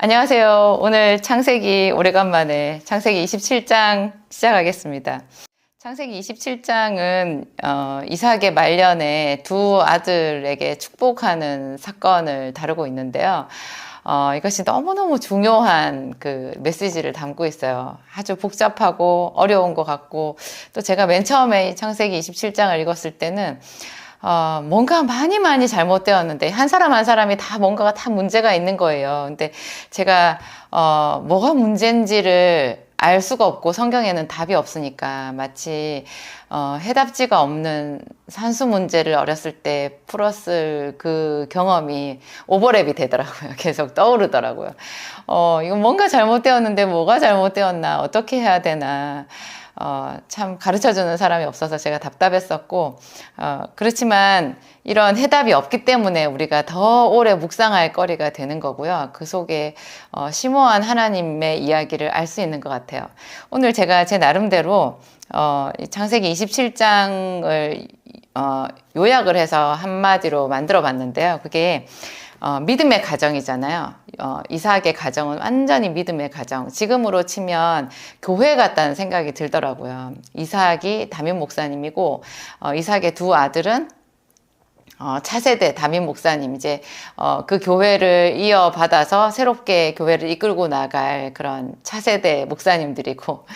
안녕하세요. 오늘 창세기 오래간만에 창세기 27장 시작하겠습니다. 창세기 27장은 이삭의 말년에 두 아들에게 축복하는 사건을 다루고 있는데요. 이것이 너무너무 중요한 그 메시지를 담고 있어요. 아주 복잡하고 어려운 것 같고, 또 제가 맨 처음에 이 창세기 27장을 읽었을 때는 뭔가 많이 잘못되었는데, 한 사람 한 사람이 다 뭔가가 다 문제가 있는 거예요. 근데 제가, 뭐가 문제인지를 알 수가 없고 성경에는 답이 없으니까 마치, 해답지가 없는 산수 문제를 어렸을 때 풀었을 그 경험이 오버랩이 되더라고요. 계속 떠오르더라고요. 이거 뭔가 잘못되었는데 뭐가 잘못되었나, 어떻게 해야 되나. 참 가르쳐주는 사람이 없어서 제가 답답했었고, 그렇지만 이런 해답이 없기 때문에 우리가 더 오래 묵상할 거리가 되는 거고요. 그 속에 심오한 하나님의 이야기를 알 수 있는 것 같아요. 오늘 제가 제 나름대로 창세기 27장을 요약을 해서 한마디로 만들어 봤는데요. 그게 믿음의 가정이잖아요. 이삭의 가정은 완전히 믿음의 가정. 지금으로 치면 교회 같다는 생각이 들더라고요. 이삭이 담임 목사님이고, 이삭의 두 아들은 차세대 담임 목사님, 이제, 그 교회를 이어받아서 새롭게 교회를 이끌고 나갈 그런 차세대 목사님들이고,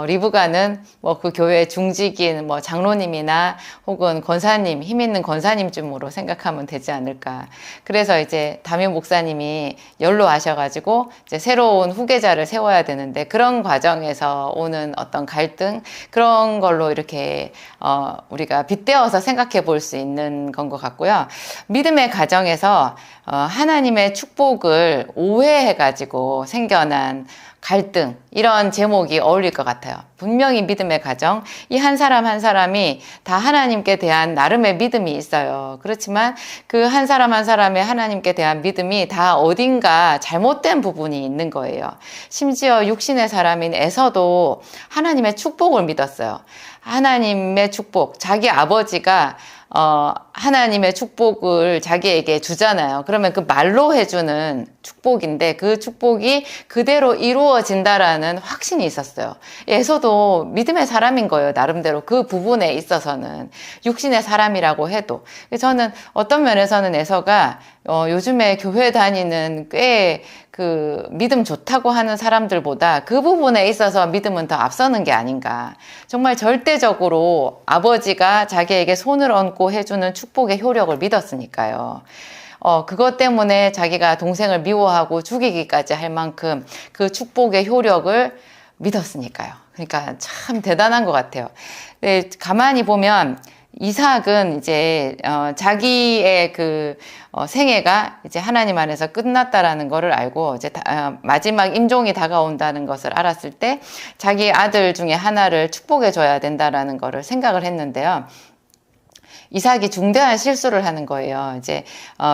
리브가는 뭐 그 교회 중직인 뭐 장로님이나 혹은 권사님, 힘 있는 권사님쯤으로 생각하면 되지 않을까. 그래서 이제 담임 목사님이 연로하셔가지고 이제 새로운 후계자를 세워야 되는데, 그런 과정에서 오는 어떤 갈등, 그런 걸로 이렇게, 우리가 빗대어서 생각해 볼 수 있는 건 것 같고요. 믿음의 가정에서 하나님의 축복을 오해해가지고 생겨난 갈등, 이런 제목이 어울릴 것 같아요. 분명히 믿음의 가정, 이 한 사람 한 사람이 다 하나님께 대한 나름의 믿음이 있어요. 그렇지만 그 한 사람 한 사람의 하나님께 대한 믿음이 다 어딘가 잘못된 부분이 있는 거예요. 심지어 육신의 사람인 에서도 하나님의 축복을 믿었어요. 하나님의 축복, 자기 아버지가 하나님의 축복을 자기에게 주잖아요. 그러면 그 말로 해주는 축복인데, 그 축복이 그대로 이루어진다라는 확신이 있었어요. 에서도 믿음의 사람인 거예요. 나름대로 그 부분에 있어서는. 육신의 사람이라고 해도. 저는 어떤 면에서는 에서가 요즘에 교회 다니는 꽤 그 믿음 좋다고 하는 사람들보다 그 부분에 있어서 믿음은 더 앞서는 게 아닌가. 정말 절대적으로 아버지가 자기에게 손을 얹고 해주는 축복의 효력을 믿었으니까요. 그것 때문에 자기가 동생을 미워하고 죽이기까지 할 만큼 그 축복의 효력을 믿었으니까요. 그러니까 참 대단한 것 같아요. 네, 가만히 보면 이삭은 이제 자기의 그 생애가 이제 하나님 안에서 끝났다라는 것을 알고, 이제 마지막 임종이 다가온다는 것을 알았을 때 자기 아들 중에 하나를 축복해 줘야 된다라는 것을 생각을 했는데요. 이삭이 중대한 실수를 하는 거예요. 이제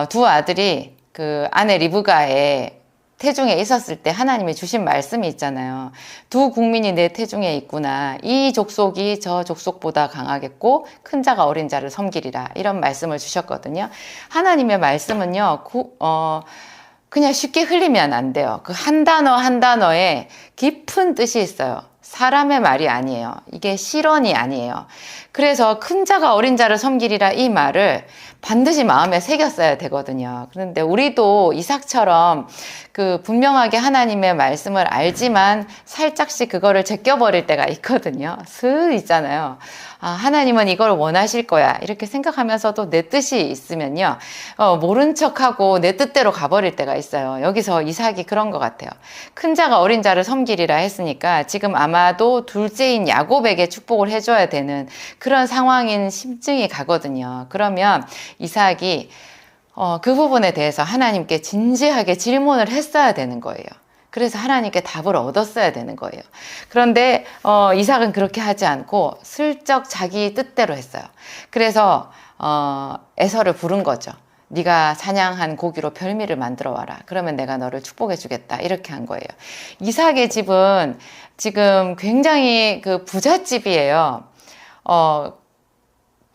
두 아들이 그 아내 리브가의 태중에 있었을 때 하나님이 주신 말씀이 있잖아요. 두 국민이 내 태중에 있구나. 이 족속이 저 족속보다 강하겠고 큰 자가 어린 자를 섬기리라. 이런 말씀을 주셨거든요. 하나님의 말씀은요, 그냥 쉽게 흘리면 안 돼요. 그 한 단어 한 단어에 깊은 뜻이 있어요. 사람의 말이 아니에요. 이게 실언이 아니에요. 그래서 큰 자가 어린 자를 섬기리라, 이 말을 반드시 마음에 새겼어야 되거든요. 그런데 우리도 이삭처럼 그 분명하게 하나님의 말씀을 알지만 살짝씩 그거를 제껴버릴 때가 있거든요. 슥 있잖아요. 하나님은 이걸 원하실 거야, 이렇게 생각하면서도 내 뜻이 있으면요, 모른 척하고 내 뜻대로 가버릴 때가 있어요. 여기서 이삭이 그런 것 같아요. 큰 자가 어린 자를 섬기리라 했으니까 지금 아마도 둘째인 야곱에게 축복을 해줘야 되는 그런 상황인 심증이 가거든요. 그러면 이삭이 그 부분에 대해서 하나님께 진지하게 질문을 했어야 되는 거예요. 그래서 하나님께 답을 얻었어야 되는 거예요. 그런데 이삭은 그렇게 하지 않고 슬쩍 자기 뜻대로 했어요. 그래서 에서를 부른 거죠. 네가 사냥한 고기로 별미를 만들어 와라. 그러면 내가 너를 축복해 주겠다. 이렇게 한 거예요. 이삭의 집은 지금 굉장히 그 부잣집이에요.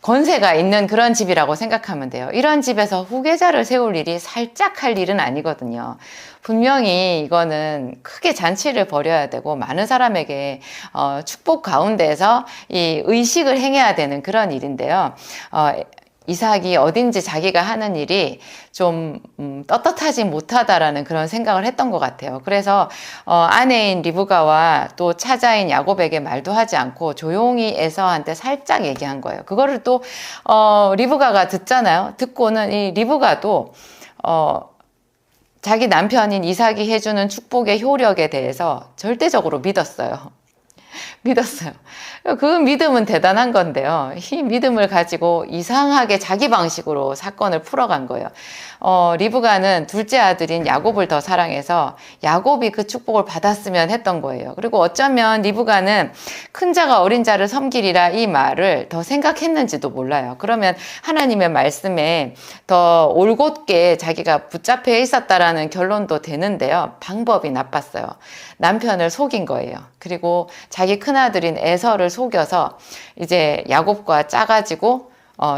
권세가 있는 그런 집이라고 생각하면 돼요. 이런 집에서 후계자를 세울 일이 살짝 할 일은 아니거든요. 분명히 이거는 크게 잔치를 벌여야 되고 많은 사람에게 축복 가운데서 이 의식을 행해야 되는 그런 일인데요. 이삭이 어딘지 자기가 하는 일이 좀 떳떳하지 못하다라는 그런 생각을 했던 것 같아요. 그래서 아내인 리브가와 또 차자인 야곱에게 말도 하지 않고 조용히 에서한테 살짝 얘기한 거예요. 그거를 또 리브가가 듣잖아요. 듣고는 이 리브가도 자기 남편인 이삭이 해주는 축복의 효력에 대해서 절대적으로 믿었어요. 믿었어요. 그 믿음은 대단한 건데요. 이 믿음을 가지고 이상하게 자기 방식으로 사건을 풀어간 거예요. 리브가는 둘째 아들인 야곱을 더 사랑해서 야곱이 그 축복을 받았으면 했던 거예요. 그리고 어쩌면 리브가는 큰 자가 어린 자를 섬기리라 이 말을 더 생각했는지도 몰라요. 그러면 하나님의 말씀에 더 올곧게 자기가 붙잡혀 있었다라는 결론도 되는데요. 방법이 나빴어요. 남편을 속인 거예요. 그리고 자기 큰아들인 에서를 속여서 이제 야곱과 짜가지고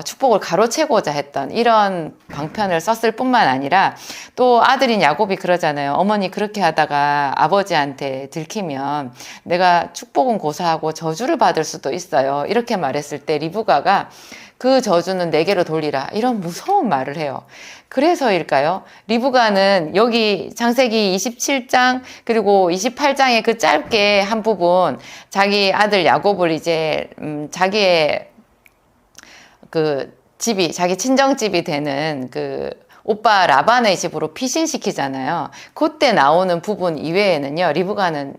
축복을 가로채고자 했던 이런 방편을 썼을 뿐만 아니라 또 아들인 야곱이 그러잖아요. 어머니 그렇게 하다가 아버지한테 들키면 내가 축복은 고사하고 저주를 받을 수도 있어요. 이렇게 말했을 때 리브가가 그 저주는 내게로 돌리라 이런 무서운 말을 해요. 그래서일까요? 리브가는 여기 창세기 27장 그리고 28장의 그 짧게 한 부분 자기 아들 야곱을 이제 자기의 그 집이 자기 친정집이 되는 그 오빠 라반의 집으로 피신시키잖아요. 그때 나오는 부분 이외에는요. 리브가는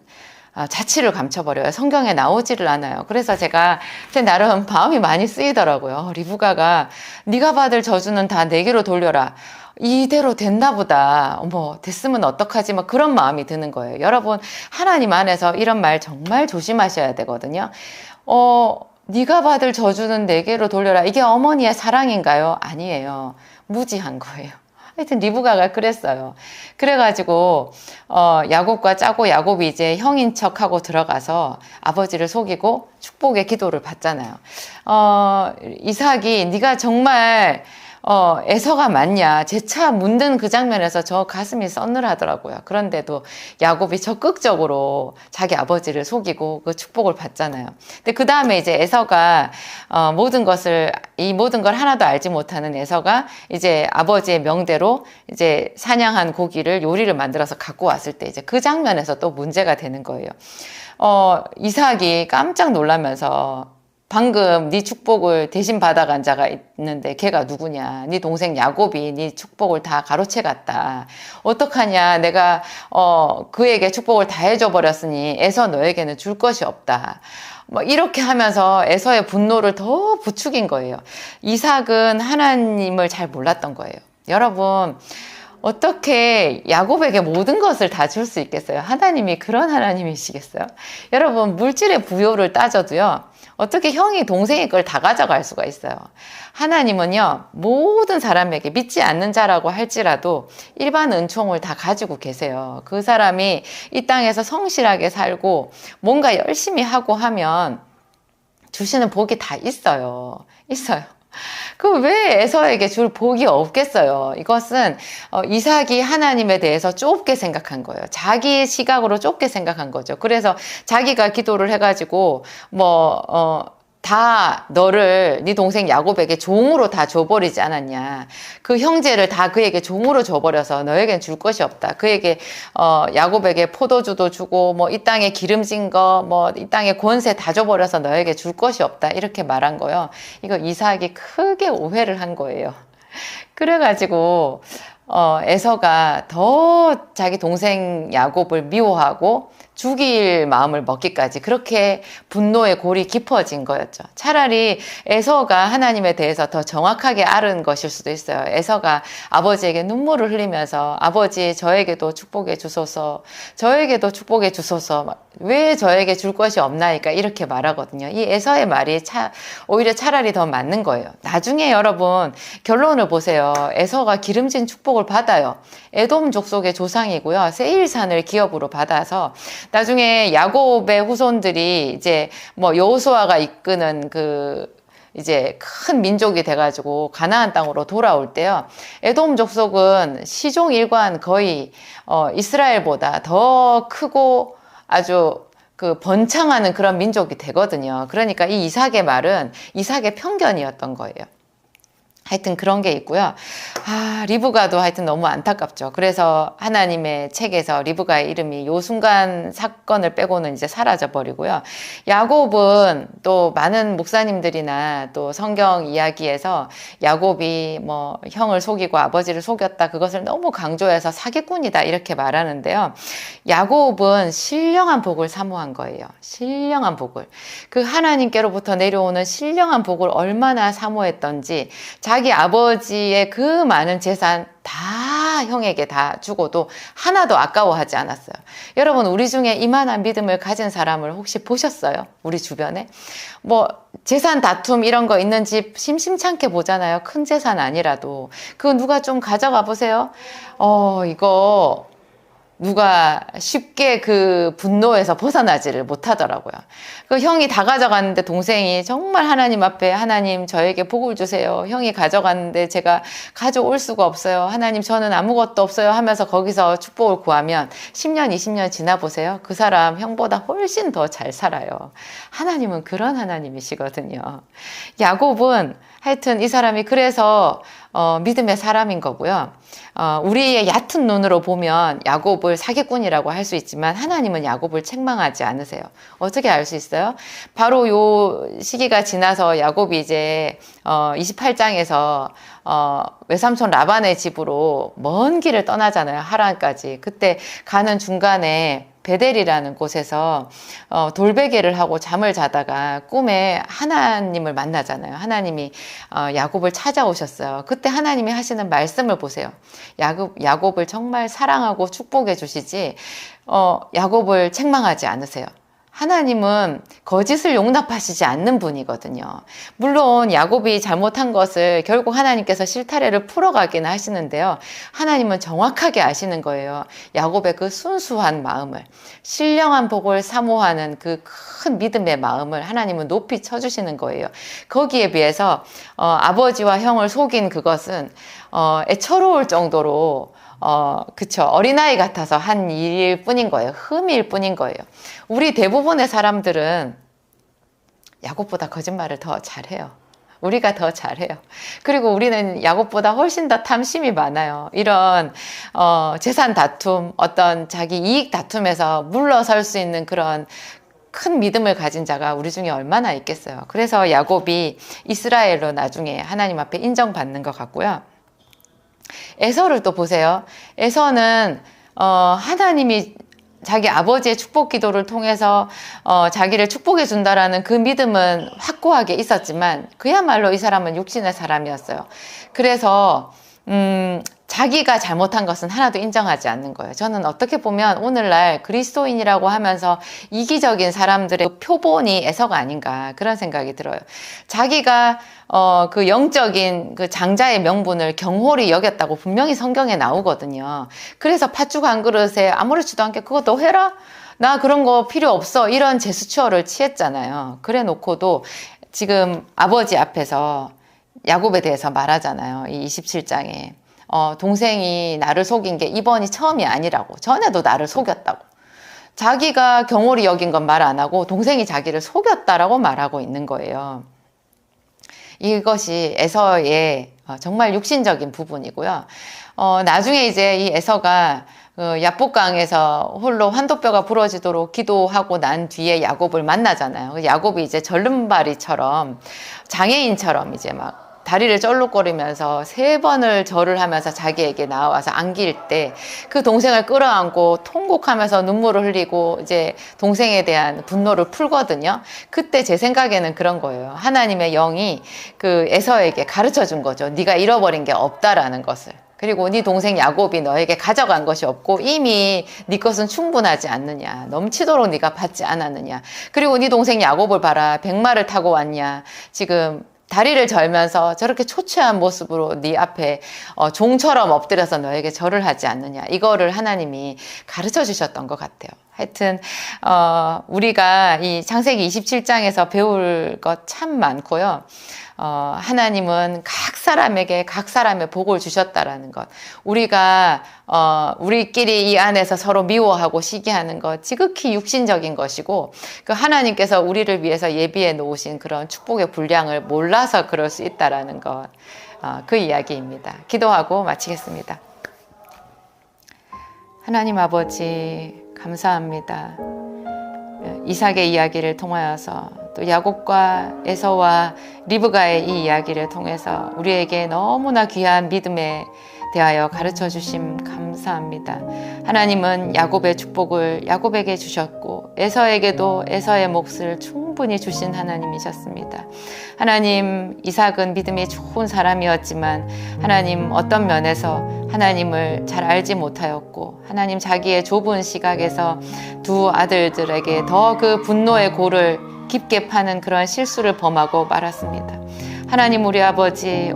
자취를 감춰버려요. 성경에 나오지를 않아요. 그래서 제가 제 나름 마음이 많이 쓰이더라고요. 리브가가 네가 받을 저주는 다 내게로 돌려라. 이대로 됐나 보다. 어머, 됐으면 어떡하지? 막 그런 마음이 드는 거예요. 여러분, 하나님 안에서 이런 말 정말 조심하셔야 되거든요. 네가 받을 저주는 내게로 돌려라. 이게 어머니의 사랑인가요? 아니에요. 무지한 거예요. 하여튼 리브가가 그랬어요. 그래가지고 야곱과 짜고 야곱이 이제 형인 척하고 들어가서 아버지를 속이고 축복의 기도를 받잖아요. 이삭이 네가 정말 에서가 맞냐 재차 묻는 그 장면에서 저 가슴이 서늘하더라고요. 그런데도 야곱이 적극적으로 자기 아버지를 속이고 그 축복을 받잖아요. 근데 그 다음에 이제 에서가 이 모든 걸 하나도 알지 못하는 에서가 이제 아버지의 명대로 이제 사냥한 고기를 요리를 만들어서 갖고 왔을 때 이제 그 장면에서 또 문제가 되는 거예요. 이삭이 깜짝 놀라면서 방금 네 축복을 대신 받아간 자가 있는데 걔가 누구냐? 네 동생 야곱이 네 축복을 다 가로채 갔다. 어떡하냐? 내가 그에게 축복을 다 해줘 버렸으니 에서 너에게는 줄 것이 없다. 뭐 이렇게 하면서 에서의 분노를 더 부추긴 거예요. 이삭은 하나님을 잘 몰랐던 거예요. 여러분, 어떻게 야곱에게 모든 것을 다 줄 수 있겠어요? 하나님이 그런 하나님이시겠어요? 여러분, 물질의 부요를 따져도요, 어떻게 형이 동생의 걸 다 가져갈 수가 있어요? 하나님은요, 모든 사람에게 믿지 않는 자라고 할지라도 일반 은총을 다 가지고 계세요. 그 사람이 이 땅에서 성실하게 살고 뭔가 열심히 하고 하면 주시는 복이 다 있어요. 있어요. 그 왜 에서에게 줄 복이 없겠어요? 이것은 이삭이 하나님에 대해서 좁게 생각한 거예요. 자기의 시각으로 좁게 생각한 거죠. 그래서 자기가 기도를 해가지고 다 너를 네 동생 야곱에게 종으로 다 줘버리지 않았냐. 그 형제를 다 그에게 종으로 줘버려서 너에겐 줄 것이 없다. 그에게 야곱에게 포도주도 주고 뭐 이 땅에 기름진 거 뭐 이 땅에 권세 다 줘버려서 너에게 줄 것이 없다. 이렇게 말한 거요. 이거 이삭이 크게 오해를 한 거예요. 그래가지고 에서가 더 자기 동생 야곱을 미워하고 죽일 마음을 먹기까지 그렇게 분노의 골이 깊어진 거였죠. 차라리 에서가 하나님에 대해서 더 정확하게 알은 것일 수도 있어요. 에서가 아버지에게 눈물을 흘리면서 아버지 저에게도 축복해 주소서, 저에게도 축복해 주소서, 왜 저에게 줄 것이 없나이까 이렇게 말하거든요. 이 에서의 말이 오히려 차라리 더 맞는 거예요. 나중에 여러분 결론을 보세요. 에서가 기름진 축복을 받아요. 에돔 족속의 조상이고요. 세일산을 기업으로 받아서 나중에 야곱의 후손들이 이제 뭐 여호수아가 이끄는 그 이제 큰 민족이 돼가지고 가나안 땅으로 돌아올 때요. 에돔 족속은 시종 일관 거의 이스라엘보다 더 크고 아주 그 번창하는 그런 민족이 되거든요. 그러니까 이 이삭의 말은 이삭의 편견이었던 거예요. 하여튼 그런 게 있고요. 리브가도 하여튼 너무 안타깝죠. 그래서 하나님의 책에서 리브가의 이름이 요 순간 사건을 빼고는 이제 사라져 버리고요. 야곱은 또 많은 목사님들이나 또 성경 이야기에서 야곱이 뭐 형을 속이고 아버지를 속였다, 그것을 너무 강조해서 사기꾼이다 이렇게 말하는데요. 야곱은 신령한 복을 사모한 거예요. 신령한 복을. 그 하나님께로부터 내려오는 신령한 복을 얼마나 사모했던지 자기 아버지의 그 많은 재산 다 형에게 다 주고도 하나도 아까워하지 않았어요. 여러분, 우리 중에 이만한 믿음을 가진 사람을 혹시 보셨어요? 우리 주변에? 뭐 재산 다툼 이런 거 있는 집 심심찮게 보잖아요. 큰 재산 아니라도. 그거 누가 좀 가져가 보세요. 이거 누가 쉽게 그 분노에서 벗어나지를 못하더라고요. 그 형이 다 가져갔는데 동생이 정말 하나님 앞에, 하나님 저에게 복을 주세요. 형이 가져갔는데 제가 가져올 수가 없어요. 하나님 저는 아무것도 없어요 하면서 거기서 축복을 구하면 10년, 20년 지나보세요. 그 사람 형보다 훨씬 더 잘 살아요. 하나님은 그런 하나님이시거든요. 야곱은 하여튼 이 사람이 그래서 믿음의 사람인 거고요. 우리의 얕은 눈으로 보면 야곱을 사기꾼이라고 할 수 있지만 하나님은 야곱을 책망하지 않으세요. 어떻게 알 수 있어요? 바로 요 시기가 지나서 야곱이 이제 28장에서 외삼촌 라반의 집으로 먼 길을 떠나잖아요. 하란까지. 그때 가는 중간에 베델이라는 곳에서 돌베개를 하고 잠을 자다가 꿈에 하나님을 만나잖아요. 하나님이 야곱을 찾아오셨어요. 그때 하나님이 하시는 말씀을 보세요. 야곱을 정말 사랑하고 축복해 주시지 야곱을 책망하지 않으세요. 하나님은 거짓을 용납하시지 않는 분이거든요. 물론 야곱이 잘못한 것을 결국 하나님께서 실타래를 풀어가기는 하시는데요. 하나님은 정확하게 아시는 거예요. 야곱의 그 순수한 마음을, 신령한 복을 사모하는 그 큰 믿음의 마음을 하나님은 높이 쳐주시는 거예요. 거기에 비해서 아버지와 형을 속인 그것은 애처로울 정도로 그쵸. 어린아이 같아서 한 일일 뿐인 거예요. 흠일 뿐인 거예요. 우리 대부분의 사람들은 야곱보다 거짓말을 더 잘해요. 우리가 더 잘해요. 그리고 우리는 야곱보다 훨씬 더 탐심이 많아요. 이런 재산 다툼, 어떤 자기 이익 다툼에서 물러설 수 있는 그런 큰 믿음을 가진 자가 우리 중에 얼마나 있겠어요. 그래서 야곱이 이스라엘로 나중에 하나님 앞에 인정받는 것 같고요. 에서를 또 보세요. 에서는 하나님이 자기 아버지의 축복 기도를 통해서 자기를 축복해 준다라는 그 믿음은 확고하게 있었지만 그야말로 이 사람은 육신의 사람이었어요. 그래서 자기가 잘못한 것은 하나도 인정하지 않는 거예요. 저는 어떻게 보면 오늘날 그리스도인이라고 하면서 이기적인 사람들의 표본이 에서가 아닌가 그런 생각이 들어요. 자기가 그 영적인 그 장자의 명분을 경홀히 여겼다고 분명히 성경에 나오거든요. 그래서 팥죽 한 그릇에 아무렇지도 않게 그거 너 해라? 나 그런 거 필요 없어. 이런 제스처를 취했잖아요. 그래 놓고도 지금 아버지 앞에서 야곱에 대해서 말하잖아요. 이 27장에. 동생이 나를 속인 게 이번이 처음이 아니라고. 전에도 나를 속였다고. 자기가 경홀히 여긴 건 말 안 하고 동생이 자기를 속였다라고 말하고 있는 거예요. 이것이 에서의 정말 육신적인 부분이고요. 나중에 이제 이 에서가 야복강에서 홀로 환도뼈가 부러지도록 기도하고 난 뒤에 야곱을 만나잖아요. 야곱이 이제 절름발이처럼 장애인처럼 이제 막 다리를 쩔룩거리면서 3번을 절을 하면서 자기에게 나와서 안길 때 그 동생을 끌어안고 통곡하면서 눈물을 흘리고 이제 동생에 대한 분노를 풀거든요. 그때 제 생각에는 그런 거예요. 하나님의 영이 그 에서에게 가르쳐 준 거죠. 네가 잃어버린 게 없다라는 것을. 그리고 네 동생 야곱이 너에게 가져간 것이 없고 이미 네 것은 충분하지 않느냐. 넘치도록 네가 받지 않았느냐. 그리고 네 동생 야곱을 봐라. 백마를 타고 왔냐. 지금 다리를 절면서 저렇게 초췌한 모습으로 네 앞에 종처럼 엎드려서 너에게 절을 하지 않느냐. 이거를 하나님이 가르쳐 주셨던 것 같아요. 하여튼 우리가 이 창세기 27장에서 배울 것 참 많고요. 하나님은 각 사람에게 각 사람의 복을 주셨다라는 것. 우리가 우리끼리 이 안에서 서로 미워하고 시기하는 것 지극히 육신적인 것이고, 그 하나님께서 우리를 위해서 예비해 놓으신 그런 축복의 분량을 몰라서 그럴 수 있다라는 것. 그 이야기입니다. 기도하고 마치겠습니다. 하나님 아버지 감사합니다. 이삭의 이야기를 통하여서 또 야곱과 에서와 리브가의 이 이야기를 통해서 우리에게 너무나 귀한 믿음에 대하여 가르쳐 주심 감사합니다. 하나님은 야곱의 축복을 야곱에게 주셨고 에서에게도 에서의 몫을 충분히 주신 하나님이셨습니다. 하나님, 이삭은 믿음이 좋은 사람이었지만 하나님 어떤 면에서 하나님을 잘 알지 못하였고, 하나님 자기의 좁은 시각에서 두 아들들에게 더 그 분노의 골을 깊게 파는 그런 실수를 범하고 말았습니다. 하나님, 우리 아버지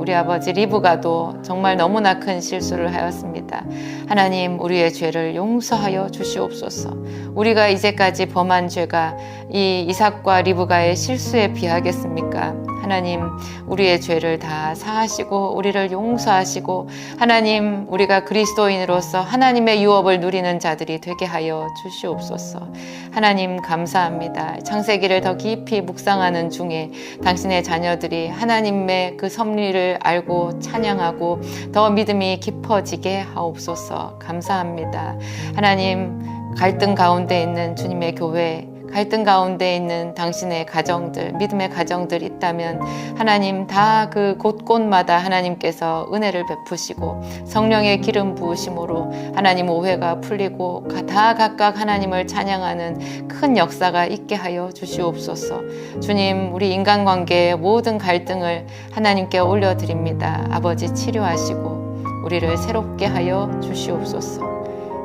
리브가도 정말 너무나 큰 실수를 하였습니다. 하나님, 우리의 죄를 용서하여 주시옵소서. 우리가 이제까지 범한 죄가 이 이삭과 리브가의 실수에 비하겠습니까? 하나님, 우리의 죄를 다 사하시고 우리를 용서하시고, 하나님, 우리가 그리스도인으로서 하나님의 유업을 누리는 자들이 되게 하여 주시옵소서. 하나님 감사합니다. 창세기를 더 깊이 묵상하는 중에 당신의 자녀들이 하나님의 그 섭리를 알고 찬양하고 더 믿음이 깊어지게 하옵소서. 감사합니다. 하나님, 갈등 가운데 있는 주님의 교회, 갈등 가운데 있는 당신의 가정들, 믿음의 가정들 있다면 하나님 다 그 곳곳마다 하나님께서 은혜를 베푸시고 성령의 기름 부으심으로 하나님 오해가 풀리고 다 각각 하나님을 찬양하는 큰 역사가 있게 하여 주시옵소서. 주님, 우리 인간관계의 모든 갈등을 하나님께 올려드립니다. 아버지, 치료하시고 우리를 새롭게 하여 주시옵소서.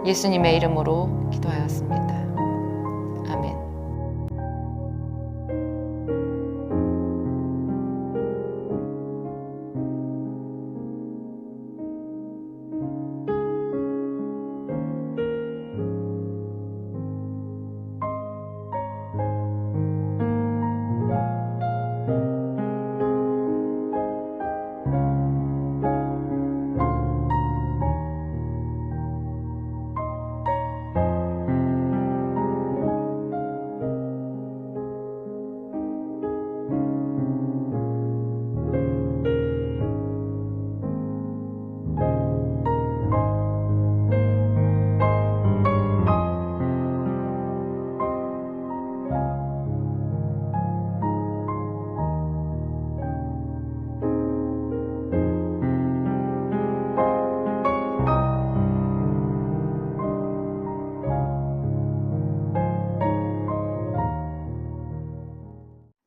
예수님의 이름으로 기도하였습니다. 아멘.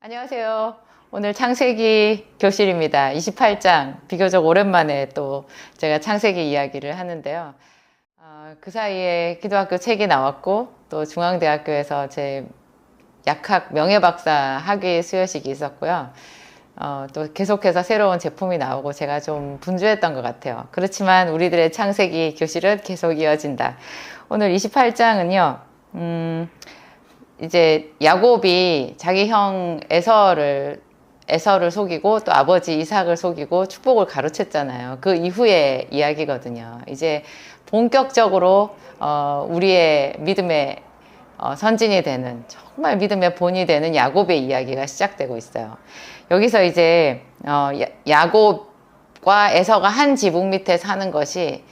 안녕하세요. 오늘 창세기 교실입니다. 28장, 비교적 오랜만에 또 제가 창세기 이야기를 하는데요. 그 사이에 기도학교 책이 나왔고, 또 중앙대학교에서 제 약학 명예박사 학위 수여식이 있었고요. 또 계속해서 새로운 제품이 나오고 제가 좀 분주했던 것 같아요. 그렇지만 우리들의 창세기 교실은 계속 이어진다. 오늘 28장은요, 이제 야곱이 자기 형 에서를 속이고 또 아버지 이삭을 속이고 축복을 가로챘잖아요. 그 이후의 이야기거든요. 이제 본격적으로 우리의 믿음의 선진이 되는, 정말 믿음의 본이 되는 야곱의 이야기가 시작되고 있어요. 여기서 이제 야곱과 에서가 한 지붕 밑에 사는 것이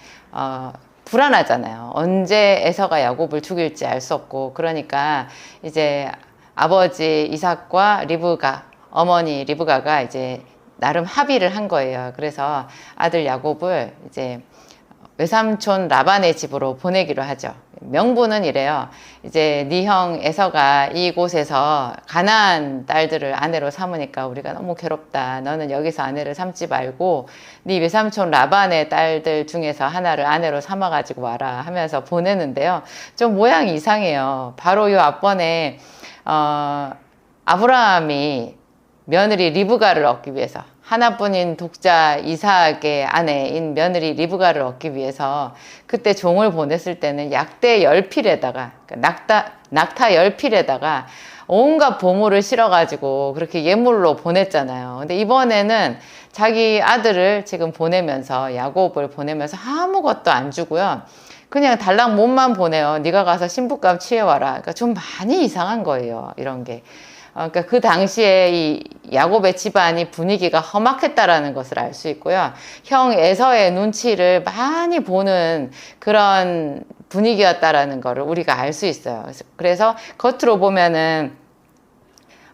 불안하잖아요. 언제 에서가 야곱을 죽일지 알 수 없고, 그러니까 이제 아버지 이삭과 리브가, 어머니 리브가가 이제 나름 합의를 한 거예요. 그래서 아들 야곱을 이제 외삼촌 라반의 집으로 보내기로 하죠. 명분은 이래요. 이제 네 형 에서가 이곳에서 가나안 딸들을 아내로 삼으니까 우리가 너무 괴롭다. 너는 여기서 아내를 삼지 말고 네 외삼촌 라반의 딸들 중에서 하나를 아내로 삼아가지고 와라 하면서 보내는데요. 좀 모양이 이상해요. 바로 요 앞번에 아브라함이 며느리 리브가를 얻기 위해서, 하나뿐인 독자 이삭의 아내인 며느리 리브가를 얻기 위해서 그때 종을 보냈을 때는 약대 10필에다가, 낙타 10필에다가 온갖 보물을 실어가지고 그렇게 예물로 보냈잖아요. 근데 이번에는 자기 아들을 지금 보내면서, 야곱을 보내면서 아무것도 안 주고요. 그냥 달랑 몸만 보내요. 네가 가서 신부감 취해와라. 그러니까 좀 많이 이상한 거예요, 이런 게. 그러니까 그 당시에 이 야곱의 집안이 분위기가 험악했다라는 것을 알 수 있고요. 형 에서의 눈치를 많이 보는 그런 분위기였다라는 것을 우리가 알 수 있어요. 그래서 겉으로 보면은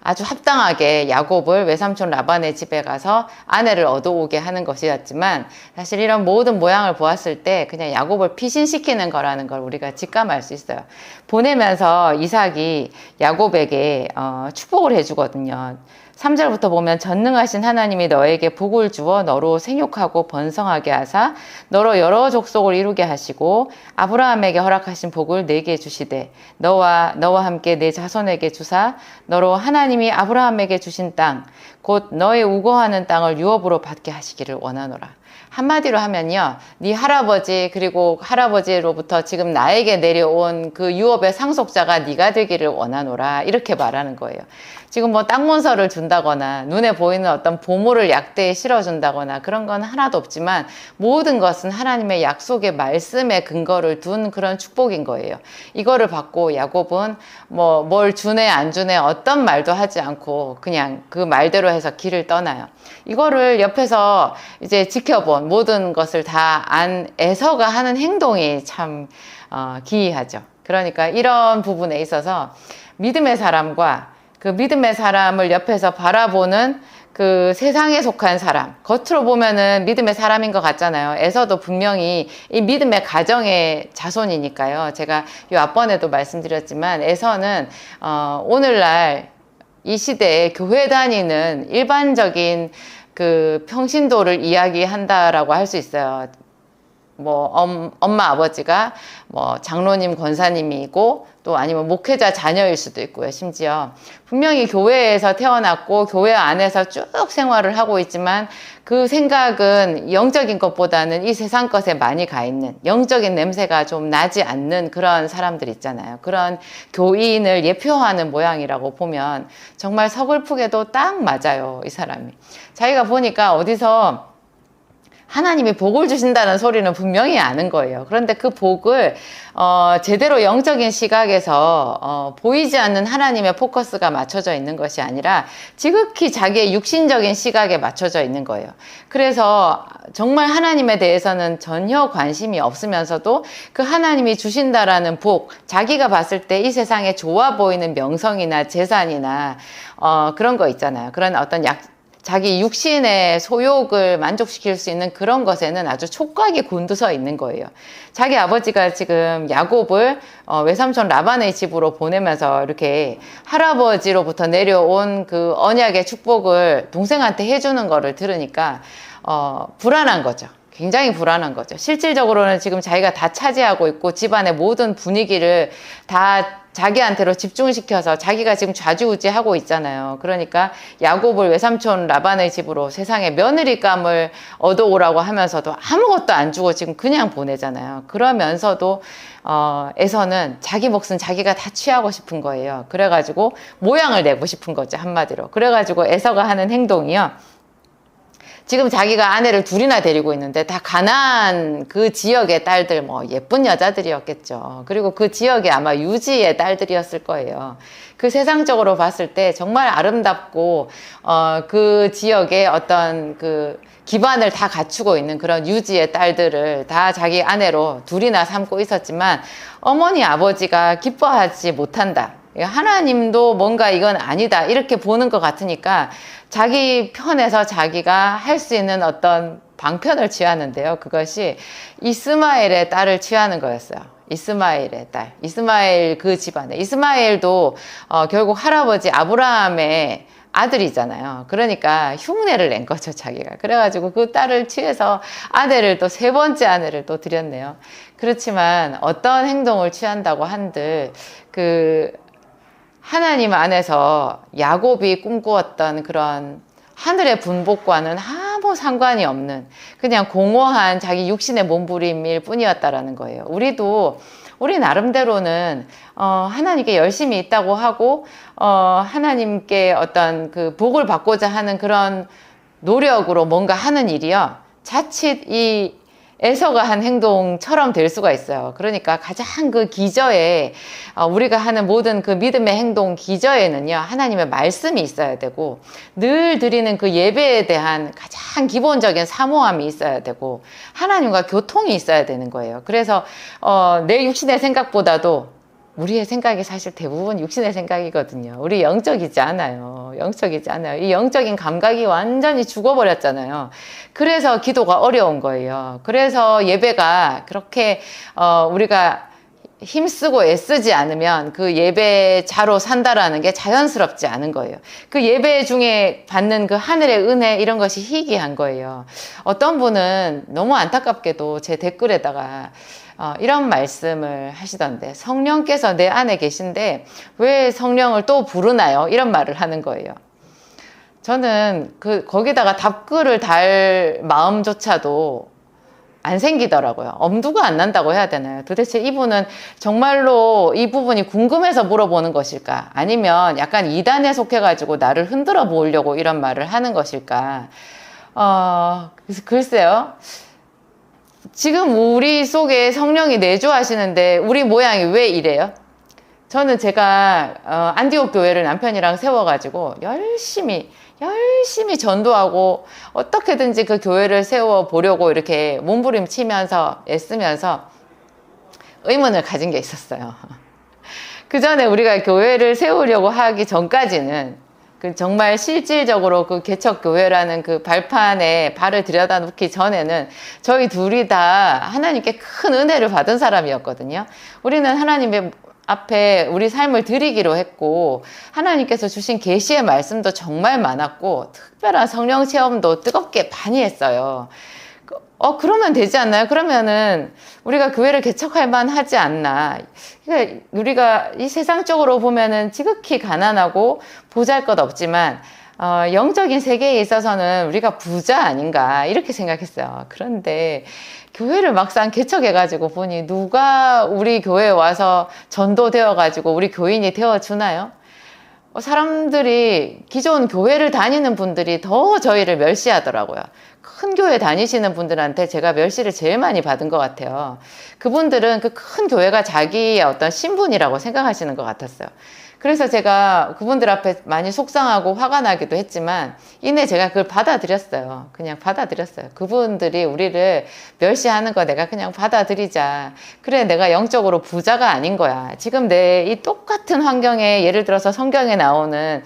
아주 합당하게 야곱을 외삼촌 라반의 집에 가서 아내를 얻어오게 하는 것이었지만, 사실 이런 모든 모양을 보았을 때 그냥 야곱을 피신시키는 거라는 걸 우리가 직감할 수 있어요. 보내면서 이삭이 야곱에게 축복을 해주거든요. 3절부터 보면 전능하신 하나님이 너에게 복을 주어 너로 생육하고 번성하게 하사 너로 여러 족속을 이루게 하시고 아브라함에게 허락하신 복을 내게 주시되 너와 함께 내 자손에게 주사 너로 하나님이 아브라함에게 주신 땅 곧 너의 우거하는 땅을 유업으로 받게 하시기를 원하노라. 한마디로 하면요, 네 할아버지 그리고 할아버지로부터 지금 나에게 내려온 그 유업의 상속자가 네가 되기를 원하노라, 이렇게 말하는 거예요. 지금 뭐 땅문서를 준다거나 눈에 보이는 어떤 보물을 약대에 실어준다거나 그런 건 하나도 없지만 모든 것은 하나님의 약속의 말씀에 근거를 둔 그런 축복인 거예요. 이거를 받고 야곱은 뭐 뭘 주네 안 주네 어떤 말도 하지 않고 그냥 그 말대로 해서 길을 떠나요. 이거를 옆에서 이제 지켜본, 모든 것을 다 안 에서가 하는 행동이 참 기이하죠. 그러니까 이런 부분에 있어서 믿음의 사람과 그 믿음의 사람을 옆에서 바라보는 그 세상에 속한 사람, 겉으로 보면은 믿음의 사람인 것 같잖아요. 에서도 분명히 이 믿음의 가정의 자손이니까요. 제가 요 앞번에도 말씀드렸지만 에서는 오늘날 이 시대에 교회 다니는 일반적인 그 평신도를 이야기한다라고 할 수 있어요. 뭐 엄마 아버지가 뭐 장로님 권사님이고 또 아니면 목회자 자녀일 수도 있고요. 심지어 분명히 교회에서 태어났고 교회 안에서 쭉 생활을 하고 있지만 그 생각은 영적인 것보다는 이 세상 것에 많이 가 있는, 영적인 냄새가 좀 나지 않는 그런 사람들 있잖아요. 그런 교인을 예표하는 모양이라고 보면 정말 서글프게도 딱 맞아요, 이 사람이. 자기가 보니까 어디서 하나님이 복을 주신다는 소리는 분명히 아는 거예요. 그런데 그 복을 제대로 영적인 시각에서 보이지 않는 하나님의 포커스가 맞춰져 있는 것이 아니라 지극히 자기의 육신적인 시각에 맞춰져 있는 거예요. 그래서 정말 하나님에 대해서는 전혀 관심이 없으면서도 그 하나님이 주신다라는 복, 자기가 봤을 때 이 세상에 좋아 보이는 명성이나 재산이나 그런 거 있잖아요. 그런 어떤 자기 육신의 소욕을 만족시킬 수 있는 그런 것에는 아주 촉각이 곤두서 있는 거예요. 자기 아버지가 지금 야곱을 외삼촌 라반의 집으로 보내면서 이렇게 할아버지로부터 내려온 그 언약의 축복을 동생한테 해주는 거를 들으니까 불안한 거죠. 굉장히 불안한 거죠. 실질적으로는 지금 자기가 다 차지하고 있고 집안의 모든 분위기를 다 자기한테로 집중시켜서 자기가 지금 좌지우지하고 있잖아요. 그러니까 야곱을 외삼촌 라반의 집으로 세상에 며느리감을 얻어오라고 하면서도 아무것도 안 주고 지금 그냥 보내잖아요. 그러면서도 에서는 자기 몫은 자기가 다 취하고 싶은 거예요. 그래가지고 모양을 내고 싶은 거죠, 한마디로. 그래가지고 에서가 하는 행동이요, 지금 자기가 아내를 둘이나 데리고 있는데 다 가나안 그 지역의 딸들, 뭐 예쁜 여자들이었겠죠. 그리고 그 지역에 아마 유지의 딸들이었을 거예요. 그 세상적으로 봤을 때 정말 아름답고 그 지역의 어떤 그 기반을 다 갖추고 있는 그런 유지의 딸들을 다 자기 아내로 둘이나 삼고 있었지만 어머니 아버지가 기뻐하지 못한다. 하나님도 뭔가 이건 아니다 이렇게 보는 것 같으니까 자기 편에서 자기가 할 수 있는 어떤 방편을 취하는데요. 그것이 이스마엘의 딸을 취하는 거였어요. 이스마엘의 딸, 이스마엘 그 집안에. 이스마엘도 결국 할아버지 아브라함의 아들이잖아요. 그러니까 흉내를 낸 거죠, 자기가. 그래가지고 그 딸을 취해서 아내를 또 세 번째 아내를 또 드렸네요. 그렇지만 어떤 행동을 취한다고 한들 하나님 안에서 야곱이 꿈꾸었던 그런 하늘의 분복과는 아무 상관이 없는 그냥 공허한 자기 육신의 몸부림일 뿐이었다라는 거예요. 우리 나름대로는 하나님께 열심히 있다고 하고 하나님께 어떤 그 복을 받고자 하는 그런 노력으로 뭔가 하는 일이요, 자칫 이 에서가 한 행동처럼 될 수가 있어요. 그러니까 가장 그 기저에 우리가 하는 모든 그 믿음의 행동 기저에는요, 하나님의 말씀이 있어야 되고 늘 드리는 그 예배에 대한 가장 기본적인 사모함이 있어야 되고 하나님과 교통이 있어야 되는 거예요. 그래서 내 육신의 생각보다도 우리의 생각이 사실 대부분 육신의 생각이거든요. 우리 영적이지 않아요. 영적이지 않아요. 이 영적인 감각이 완전히 죽어버렸잖아요. 그래서 기도가 어려운 거예요. 그래서 예배가 그렇게 우리가 힘쓰고 애쓰지 않으면 그 예배자로 산다라는 게 자연스럽지 않은 거예요. 그 예배 중에 받는 그 하늘의 은혜 이런 것이 희귀한 거예요. 어떤 분은 너무 안타깝게도 제 댓글에다가 이런 말씀을 하시던데, 성령께서 내 안에 계신데 왜 성령을 또 부르나요? 이런 말을 하는 거예요. 저는 거기다가 답글을 달 마음조차도 안 생기더라고요. 엄두가 안 난다고 해야 되나요? 도대체 이분은 정말로 이 부분이 궁금해서 물어보는 것일까? 아니면 약간 이단에 속해가지고 나를 흔들어 보려고 이런 말을 하는 것일까? 그래서 글쎄요. 지금 우리 속에 성령이 내주하시는데 우리 모양이 왜 이래요? 저는 제가 안디옥 교회를 남편이랑 세워가지고 열심히 전도하고 어떻게든지 그 교회를 세워보려고 이렇게 몸부림치면서 애쓰면서 의문을 가진 게 있었어요. 그 전에 우리가 교회를 세우려고 하기 전까지는 정말 실질적으로 그 개척교회라는 그 발판에 발을 들여다 놓기 전에는 저희 둘이 다 하나님께 큰 은혜를 받은 사람이었거든요. 우리는 하나님의 앞에 우리 삶을 드리기로 했고 하나님께서 주신 계시의 말씀도 정말 많았고 특별한 성령 체험도 뜨겁게 많이 했어요. 그러면 되지 않나요? 그러면은 우리가 교회를 개척할 만하지 않나. 그러니까 우리가 이 세상적으로 보면은 지극히 가난하고 보잘것없지만 영적인 세계에 있어서는 우리가 부자 아닌가 이렇게 생각했어요. 그런데 교회를 막상 개척해가지고 보니 누가 우리 교회에 와서 전도되어가지고 우리 교인이 되어주나요? 사람들이 기존 교회를 다니는 분들이 더 저희를 멸시하더라고요. 큰 교회 다니시는 분들한테 제가 멸시를 제일 많이 받은 것 같아요. 그분들은 그 큰 교회가 자기의 어떤 신분이라고 생각하시는 것 같았어요. 그래서 제가 그분들 앞에 많이 속상하고 화가 나기도 했지만 이내 제가 그걸 받아들였어요. 그냥 받아들였어요. 그분들이 우리를 멸시하는 거 내가 그냥 받아들이자. 그래, 내가 영적으로 부자가 아닌 거야. 지금 내 이 똑같은 환경에 예를 들어서 성경에 나오는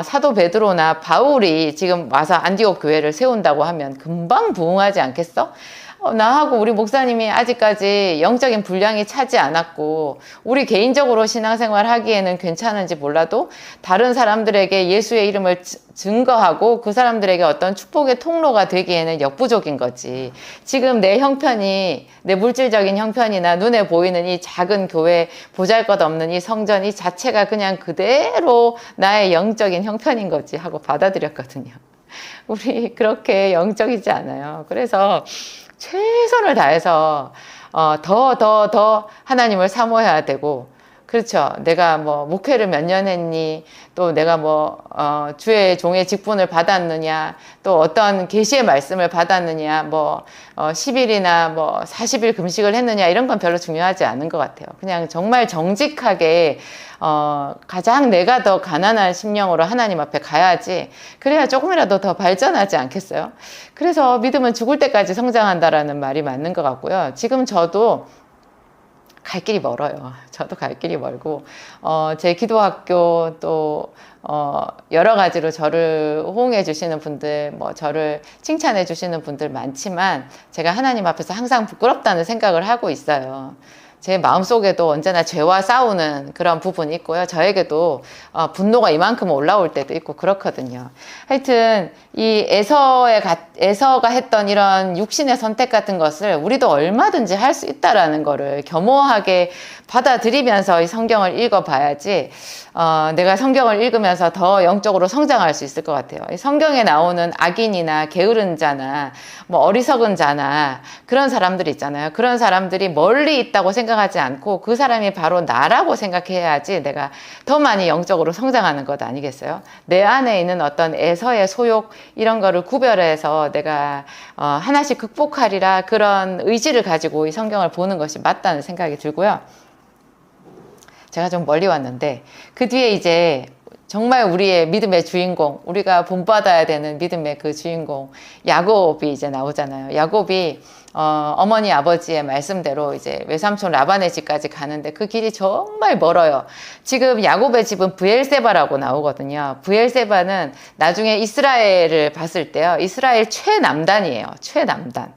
사도 베드로나 바울이 지금 와서 안디옥 교회를 세운다고 하면 금방 부흥하지 않겠어? 나하고 우리 목사님이 아직까지 영적인 분량이 차지 않았고 우리 개인적으로 신앙생활 하기에는 괜찮은지 몰라도 다른 사람들에게 예수의 이름을 증거하고 그 사람들에게 어떤 축복의 통로가 되기에는 역부족인 거지. 지금 내 형편이, 내 물질적인 형편이나 눈에 보이는 이 작은 교회, 보잘것없는 이 성전 이 자체가 그냥 그대로 나의 영적인 형편인 거지 하고 받아들였거든요. 우리 그렇게 영적이지 않아요. 그래서 최선을 다해서 더 하나님을 사모해야 되고, 그렇죠. 내가 뭐 목회를 몇 년 했니? 또 내가 뭐 주의 종의 직분을 받았느냐? 또 어떤 계시의 말씀을 받았느냐? 뭐 10일이나 뭐 40일 금식을 했느냐? 이런 건 별로 중요하지 않은 것 같아요. 그냥 정말 정직하게 가장 내가 더 가난한 심령으로 하나님 앞에 가야지. 그래야 조금이라도 더 발전하지 않겠어요? 그래서 믿음은 죽을 때까지 성장한다라는 말이 맞는 것 같고요. 지금 저도 갈 길이 멀어요. 저도 갈 길이 멀고 제 기도학교 또 여러 가지로 저를 호응해 주시는 분들, 뭐 저를 칭찬해 주시는 분들 많지만 제가 하나님 앞에서 항상 부끄럽다는 생각을 하고 있어요. 제 마음속에도 언제나 죄와 싸우는 그런 부분이 있고요. 저에게도 분노가 이만큼 올라올 때도 있고 그렇거든요. 하여튼 이 에서가 했던 이런 육신의 선택 같은 것을 우리도 얼마든지 할 수 있다라는 거를 겸허하게 받아들이면서 이 성경을 읽어봐야지 내가 성경을 읽으면서 더 영적으로 성장할 수 있을 것 같아요. 이 성경에 나오는 악인이나 게으른 자나 뭐 어리석은 자나 그런 사람들 있잖아요. 그런 사람들이 멀리 있다고 생각하지 않고 그 사람이 바로 나라고 생각해야지 내가 더 많이 영적으로 성장하는 것 아니겠어요? 내 안에 있는 어떤 에서의 소욕 이런 거를 구별해서 내가 하나씩 극복하리라 그런 의지를 가지고 이 성경을 보는 것이 맞다는 생각이 들고요. 제가 좀 멀리 왔는데 그 뒤에 이제 정말 우리의 믿음의 주인공, 우리가 본받아야 되는 믿음의 그 주인공 야곱이 이제 나오잖아요. 야곱이 어머니 아버지의 말씀대로 이제 외삼촌 라반의 집까지 가는데 그 길이 정말 멀어요. 지금 야곱의 집은 브엘세바라고 나오거든요. 브엘세바는 나중에 이스라엘을 봤을 때요. 이스라엘 최남단이에요. 최남단.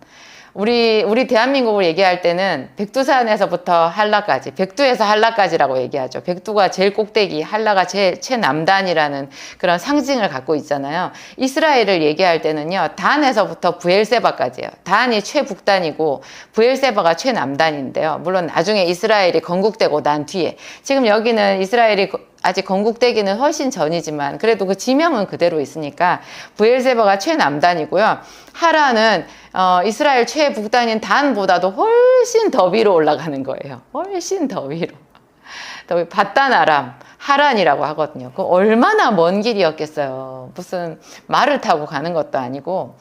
우리 대한민국을 얘기할 때는 백두산에서부터 한라까지, 백두에서 한라까지라고 얘기하죠. 백두가 제일 꼭대기, 한라가 최남단이라는 그런 상징을 갖고 있잖아요. 이스라엘을 얘기할 때는요, 단에서부터 브엘세바까지예요. 단이 최북단이고 브엘세바가 최남단인데요. 물론 나중에 이스라엘이 건국되고 난 뒤에, 지금 여기는 이스라엘이 아직 건국되기는 훨씬 전이지만 그래도 그 지명은 그대로 있으니까 브엘세바가 최남단이고요. 하란은 이스라엘 최북단인 단보다도 훨씬 더 위로 올라가는 거예요. 훨씬 더 위로. 바단 아람, 하란이라고 하거든요. 그 얼마나 먼 길이었겠어요. 무슨 말을 타고 가는 것도 아니고.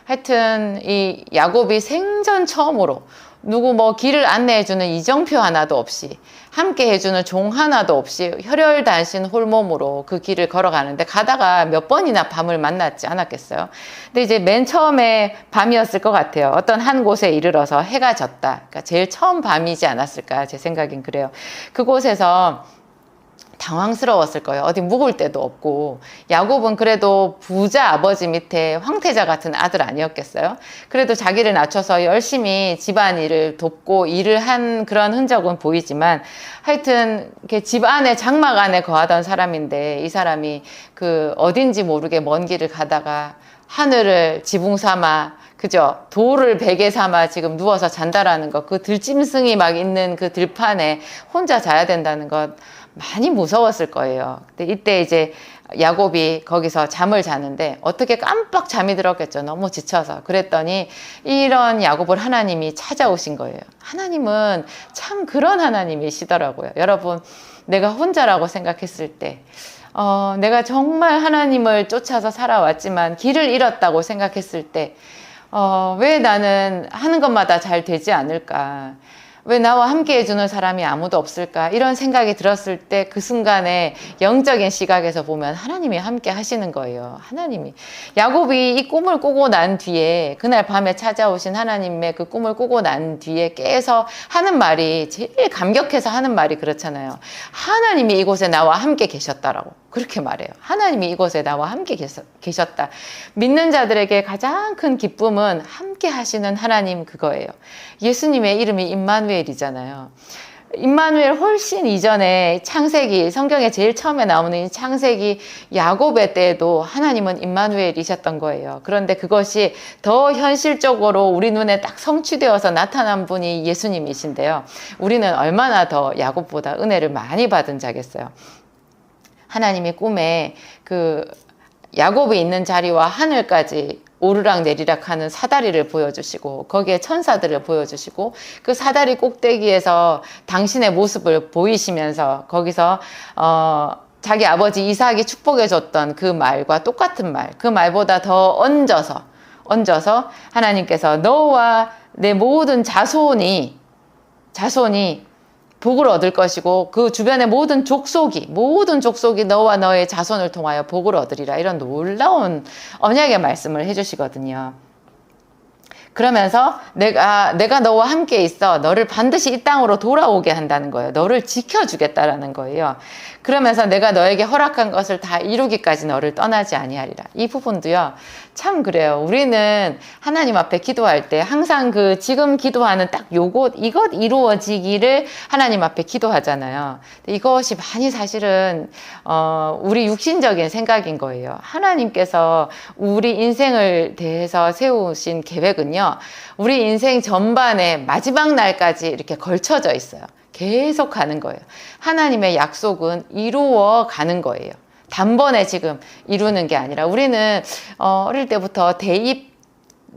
하여튼 이 야곱이 생전 처음으로 누구 뭐 길을 안내해주는 이정표 하나도 없이 함께 해주는 종 하나도 없이 혈혈단신 홀몸으로 그 길을 걸어가는데 가다가 몇 번이나 밤을 만났지 않았겠어요. 근데 이제 맨 처음에 밤이었을 것 같아요. 어떤 한 곳에 이르러서 해가 졌다. 그러니까 제일 처음 밤이지 않았을까 제 생각엔 그래요. 그곳에서 당황스러웠을 거예요. 어디 묵을 데도 없고. 야곱은 그래도 부자 아버지 밑에 황태자 같은 아들 아니었겠어요? 그래도 자기를 낮춰서 열심히 집안일을 돕고 일을 한 그런 흔적은 보이지만 하여튼 이렇게 집 안에 장막 안에 거하던 사람인데 이 사람이 그 어딘지 모르게 먼 길을 가다가 하늘을 지붕 삼아 그죠? 돌을 베개 삼아 지금 누워서 잔다라는 것, 그 들짐승이 막 있는 그 들판에 혼자 자야 된다는 것 많이 무서웠을 거예요. 근데 이때 이제 야곱이 거기서 잠을 자는데 어떻게 깜빡 잠이 들었겠죠. 너무 지쳐서. 그랬더니 이런 야곱을 하나님이 찾아오신 거예요. 하나님은 참 그런 하나님이시더라고요. 여러분, 내가 혼자라고 생각했을 때 내가 정말 하나님을 쫓아서 살아왔지만 길을 잃었다고 생각했을 때 왜 나는 하는 것마다 잘 되지 않을까? 왜 나와 함께 해주는 사람이 아무도 없을까? 이런 생각이 들었을 때 그 순간에 영적인 시각에서 보면 하나님이 함께 하시는 거예요. 하나님이. 야곱이 이 꿈을 꾸고 난 뒤에 그날 밤에 찾아오신 하나님의 그 꿈을 꾸고 난 뒤에 깨서 하는 말이 제일 감격해서 하는 말이 그렇잖아요. 하나님이 이곳에 나와 함께 계셨다라고. 그렇게 말해요. 하나님이 이곳에 나와 함께 계셨다. 믿는 자들에게 가장 큰 기쁨은 함께 하시는 하나님 그거예요. 예수님의 이름이 임마누엘이잖아요. 임마누엘 훨씬 이전에 창세기, 성경에 제일 처음에 나오는 이 창세기 야곱의 때에도 하나님은 임마누엘이셨던 거예요. 그런데 그것이 더 현실적으로 우리 눈에 딱 성취되어서 나타난 분이 예수님이신데요. 우리는 얼마나 더 야곱보다 은혜를 많이 받은 자겠어요. 하나님이 꿈에 그 야곱이 있는 자리와 하늘까지 오르락 내리락 하는 사다리를 보여주시고 거기에 천사들을 보여주시고 그 사다리 꼭대기에서 당신의 모습을 보이시면서 거기서 자기 아버지 이삭이 축복해줬던 그 말과 똑같은 말, 그 말보다 더 얹어서 하나님께서 너와 내 모든 자손이 복을 얻을 것이고 그 주변의 모든 족속이 너와 너의 자손을 통하여 복을 얻으리라. 이런 놀라운 언약의 말씀을 해주시거든요. 그러면서 내가 너와 함께 있어. 너를 반드시 이 땅으로 돌아오게 한다는 거예요. 너를 지켜주겠다라는 거예요. 그러면서 내가 너에게 허락한 것을 다 이루기까지 너를 떠나지 아니하리라. 이 부분도요. 참 그래요. 우리는 하나님 앞에 기도할 때 항상 그 지금 기도하는 딱 이것 이루어지기를 하나님 앞에 기도하잖아요. 이것이 많이 사실은 우리 육신적인 생각인 거예요. 하나님께서 우리 인생을 대해서 세우신 계획은요. 우리 인생 전반에 마지막 날까지 이렇게 걸쳐져 있어요. 계속 가는 거예요. 하나님의 약속은 이루어 가는 거예요. 단번에 지금 이루는 게 아니라 우리는 어릴 때부터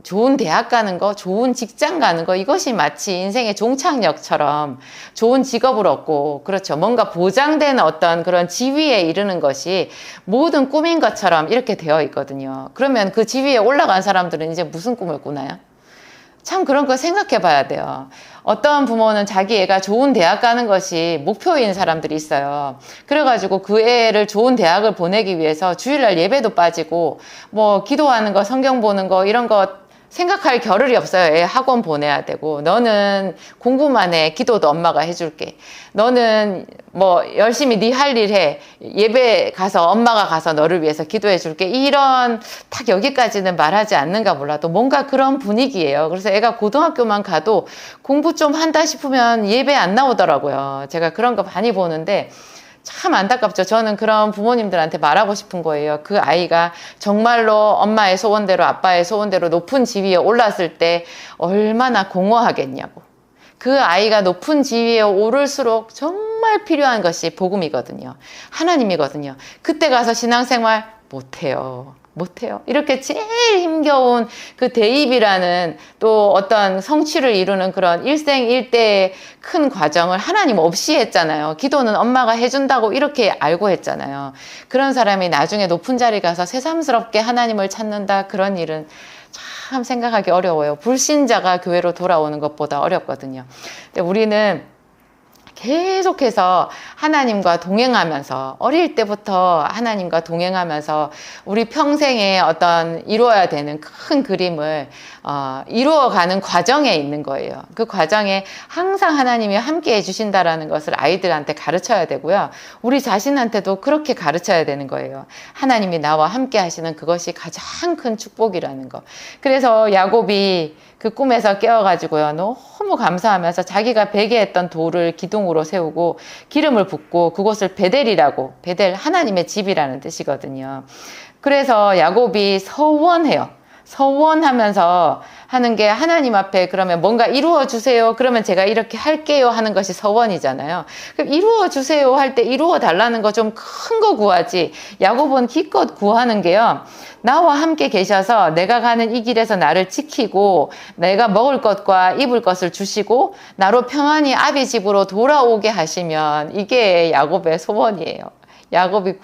좋은 대학 가는 거, 좋은 직장 가는 거, 이것이 마치 인생의 종착역처럼 좋은 직업을 얻고, 그렇죠. 뭔가 보장된 어떤 그런 지위에 이르는 것이 모든 꿈인 것처럼 이렇게 되어 있거든요. 그러면 그 지위에 올라간 사람들은 이제 무슨 꿈을 꾸나요? 참 그런 거 생각해 봐야 돼요. 어떤 부모는 자기 애가 좋은 대학 가는 것이 목표인 사람들이 있어요. 그래가지고 그 애를 좋은 대학을 보내기 위해서 주일날 예배도 빠지고 뭐 기도하는 거, 성경 보는 거 이런 거 생각할 겨를이 없어요. 애 학원 보내야 되고 너는 공부만 해. 기도도 엄마가 해줄게. 너는 뭐 열심히 네 할 일 해. 예배 가서 엄마가 가서 너를 위해서 기도해 줄게. 이런 딱 여기까지는 말하지 않는가 몰라도 뭔가 그런 분위기예요. 그래서 애가 고등학교만 가도 공부 좀 한다 싶으면 예배 안 나오더라고요. 제가 그런 거 많이 보는데 참 안타깝죠. 저는 그런 부모님들한테 말하고 싶은 거예요. 그 아이가 정말로 엄마의 소원대로 아빠의 소원대로 높은 지위에 올랐을 때 얼마나 공허하겠냐고. 그 아이가 높은 지위에 오를수록 정말 필요한 것이 복음이거든요. 하나님이거든요. 그때 가서 신앙생활 못해요. 이렇게 제일 힘겨운 그 대입이라는 또 어떤 성취를 이루는 그런 일생일대의 큰 과정을 하나님 없이 했잖아요. 기도는 엄마가 해준다고 이렇게 알고 했잖아요. 그런 사람이 나중에 높은 자리 가서 새삼스럽게 하나님을 찾는다, 그런 일은 참 생각하기 어려워요. 불신자가 교회로 돌아오는 것보다 어렵거든요. 근데 우리는 계속해서 하나님과 동행하면서 어릴 때부터 하나님과 동행하면서 우리 평생에 어떤 이루어야 되는 큰 그림을 이루어가는 과정에 있는 거예요. 그 과정에 항상 하나님이 함께 해주신다라는 것을 아이들한테 가르쳐야 되고요. 우리 자신한테도 그렇게 가르쳐야 되는 거예요. 하나님이 나와 함께 하시는 그것이 가장 큰 축복이라는 거. 그래서 야곱이 그 꿈에서 깨어가지고요. 너무 감사하면서 자기가 베개했던 돌을 기둥으로 세우고 기름을 붓고 그곳을 베델이라고, 베델 하나님의 집이라는 뜻이거든요. 그래서 야곱이 서원해요. 서원하면서 하는 게 하나님 앞에 그러면 뭔가 이루어 주세요. 그러면 제가 이렇게 할게요 하는 것이 서원이잖아요. 그럼 이루어 주세요 할 때 이루어 달라는 거 좀 큰 거 구하지. 야곱은 기껏 구하는 게요. 나와 함께 계셔서 내가 가는 이 길에서 나를 지키고 내가 먹을 것과 입을 것을 주시고 나로 평안히 아비 집으로 돌아오게 하시면 이게 야곱의 소원이에요. 야곱이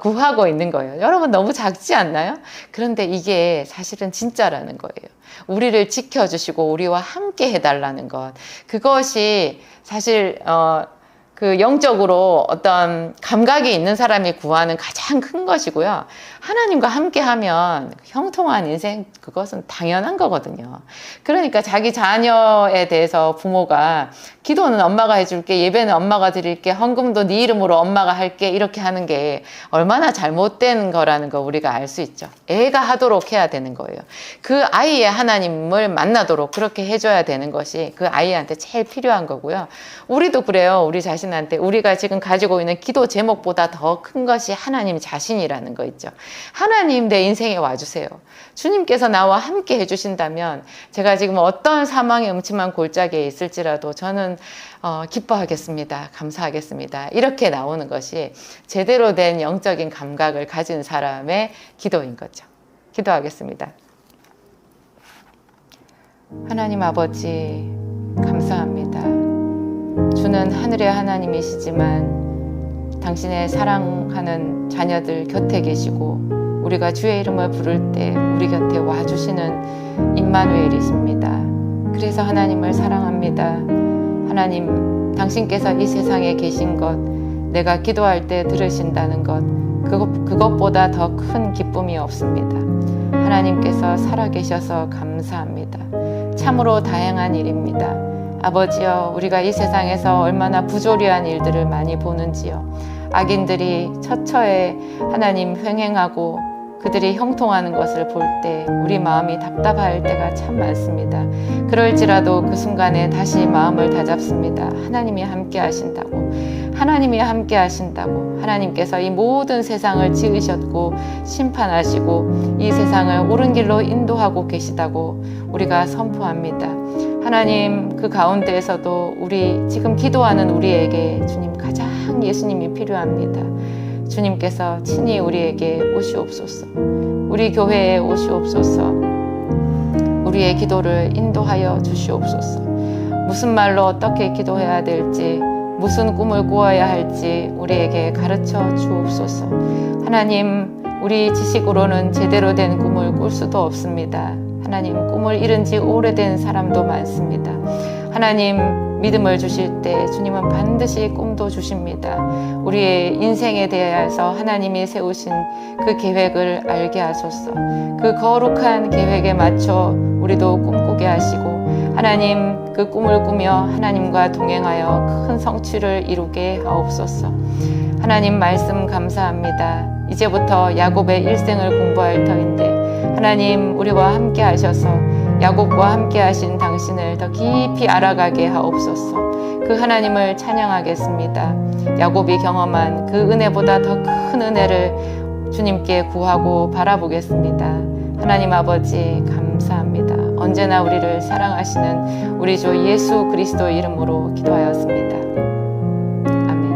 구하고 있는 거예요. 여러분 너무 작지 않나요? 그런데 이게 사실은 진짜라는 거예요. 우리를 지켜주시고 우리와 함께 해달라는 것. 그것이 사실, 그 영적으로 어떤 감각이 있는 사람이 구하는 가장 큰 것이고요. 하나님과 함께 하면 형통한 인생, 그것은 당연한 거거든요. 그러니까 자기 자녀에 대해서 부모가 기도는 엄마가 해줄게, 예배는 엄마가 드릴게, 헌금도 네 이름으로 엄마가 할게, 이렇게 하는 게 얼마나 잘못된 거라는 거 우리가 알 수 있죠. 애가 하도록 해야 되는 거예요. 그 아이의 하나님을 만나도록 그렇게 해줘야 되는 것이 그 아이한테 제일 필요한 거고요. 우리도 그래요. 우리 자신한테 우리가 지금 가지고 있는 기도 제목보다 더 큰 것이 하나님 자신이라는 거 있죠. 하나님 내 인생에 와주세요. 주님께서 나와 함께 해주신다면 제가 지금 어떤 사망의 음침한 골짜기에 있을지라도 저는 기뻐하겠습니다. 감사하겠습니다. 이렇게 나오는 것이 제대로 된 영적인 감각을 가진 사람의 기도인 거죠. 기도하겠습니다. 하나님 아버지 감사합니다. 주는 하늘의 하나님이시지만 당신의 사랑하는 자녀들 곁에 계시고 우리가 주의 이름을 부를 때 우리 곁에 와주시는 임마누엘이십니다. 그래서 하나님을 사랑합니다. 하나님, 당신께서 이 세상에 계신 것, 내가 기도할 때 들으신다는 것, 그것보다 더 큰 기쁨이 없습니다. 하나님께서 살아계셔서 감사합니다. 참으로 다행한 일입니다. 아버지여, 우리가 이 세상에서 얼마나 부조리한 일들을 많이 보는지요. 악인들이 처처에 하나님 횡행하고 그들이 형통하는 것을 볼 때 우리 마음이 답답할 때가 참 많습니다. 그럴지라도 그 순간에 다시 마음을 다잡습니다. 하나님이 함께 하신다고, 하나님이 함께 하신다고, 하나님께서 이 모든 세상을 지으셨고 심판하시고 이 세상을 옳은 길로 인도하고 계시다고 우리가 선포합니다. 하나님, 그 가운데에서도 우리 지금 기도하는 우리에게 주님 가장 예수님이 필요합니다. 주님께서 친히 우리에게 오시옵소서. 우리 교회에 오시옵소서. 우리의 기도를 인도하여 주시옵소서. 무슨 말로 어떻게 기도해야 될지, 무슨 꿈을 꾸어야 할지 우리에게 가르쳐 주옵소서. 하나님, 우리 지식으로는 제대로 된 꿈을 꿀 수도 없습니다. 하나님, 꿈을 잃은 지 오래된 사람도 많습니다. 하나님, 믿음을 주실 때 주님은 반드시 꿈도 주십니다. 우리의 인생에 대해서 하나님이 세우신 그 계획을 알게 하소서. 그 거룩한 계획에 맞춰 우리도 꿈꾸게 하시고, 하나님, 그 꿈을 꾸며 하나님과 동행하여 큰 성취를 이루게 하옵소서. 하나님 말씀 감사합니다. 이제부터 야곱의 일생을 공부할 터인데 하나님, 우리와 함께 하셔서 야곱과 함께 하신 당신을 더 깊이 알아가게 하옵소서. 그 하나님을 찬양하겠습니다. 야곱이 경험한 그 은혜보다 더 큰 은혜를 주님께 구하고 바라보겠습니다. 하나님 아버지 감사합니다. 언제나 우리를 사랑하시는 우리 주 예수 그리스도 이름으로 기도하였습니다. 아멘.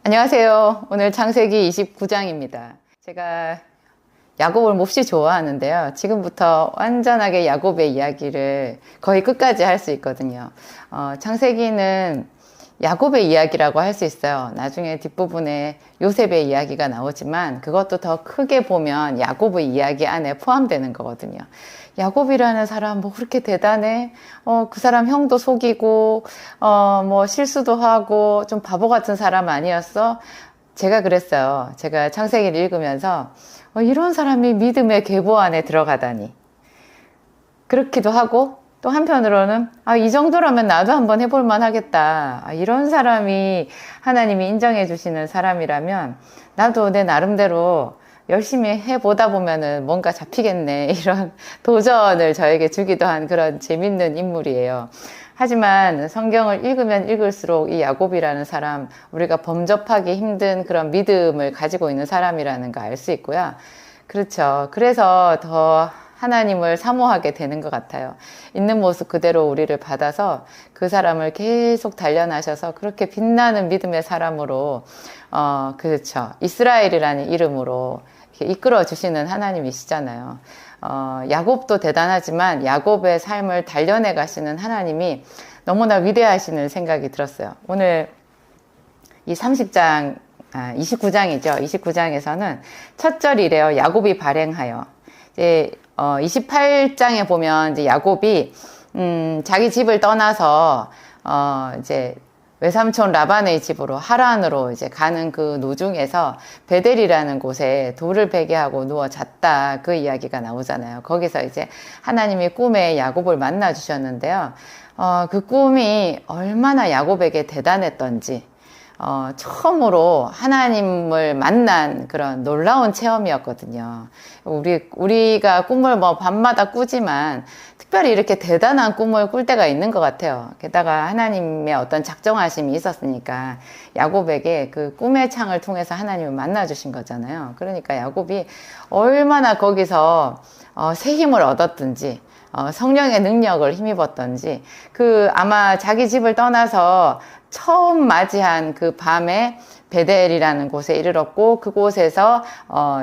안녕하세요. 오늘 창세기 29장입니다. 제가 야곱을 몹시 좋아하는데요. 지금부터 완전하게 야곱의 이야기를 거의 끝까지 할 수 있거든요. 창세기는 야곱의 이야기라고 할 수 있어요. 나중에 뒷부분에 요셉의 이야기가 나오지만 그것도 더 크게 보면 야곱의 이야기 안에 포함되는 거거든요. 야곱이라는 사람 뭐 그렇게 대단해? 그 사람 형도 속이고, 뭐 실수도 하고 좀 바보 같은 사람 아니었어? 제가 그랬어요. 제가 창세기를 읽으면서 이런 사람이 믿음의 계보 안에 들어가다니. 그렇기도 하고 또 한편으로는 이 정도라면 나도 한번 해볼 만하겠다. 이런 사람이 하나님이 인정해 주시는 사람이라면 나도 내 나름대로 열심히 해보다 보면은 뭔가 잡히겠네. 이런 도전을 저에게 주기도 한 그런 재밌는 인물이에요. 하지만 성경을 읽으면 읽을수록 이 야곱이라는 사람, 우리가 범접하기 힘든 그런 믿음을 가지고 있는 사람이라는 거 알 수 있고요. 그렇죠. 그래서 더 하나님을 사모하게 되는 것 같아요. 있는 모습 그대로 우리를 받아서 그 사람을 계속 단련하셔서 그렇게 빛나는 믿음의 사람으로, 그렇죠. 이스라엘이라는 이름으로 이끌어 주시는 하나님이시잖아요. 야곱도 대단하지만 야곱의 삶을 단련해 가시는 하나님이 너무나 위대하시는 생각이 들었어요. 오늘 이 30장, 29장이죠. 29장에서는 첫 절이래요. 야곱이 발행하여. 이제 28장에 보면 이제 야곱이 자기 집을 떠나서 이제 외삼촌 라반의 집으로 하란으로 이제 가는 그 노중에서 베델이라는 곳에 돌을 베게 하고 누워 잤다, 그 이야기가 나오잖아요. 거기서 이제 하나님이 꿈에 야곱을 만나 주셨는데요. 그 꿈이 얼마나 야곱에게 대단했던지, 처음으로 하나님을 만난 그런 놀라운 체험이었거든요. 우리가 꿈을 뭐 밤마다 꾸지만 특별히 이렇게 대단한 꿈을 꿀 때가 있는 것 같아요. 게다가 하나님의 어떤 작정하심이 있었으니까 야곱에게 그 꿈의 창을 통해서 하나님을 만나주신 거잖아요. 그러니까 야곱이 얼마나 거기서 새 힘을 얻었든지 성령의 능력을 힘입었던지 아마 자기 집을 떠나서 처음 맞이한 그 밤에 베델이라는 곳에 이르렀고 그곳에서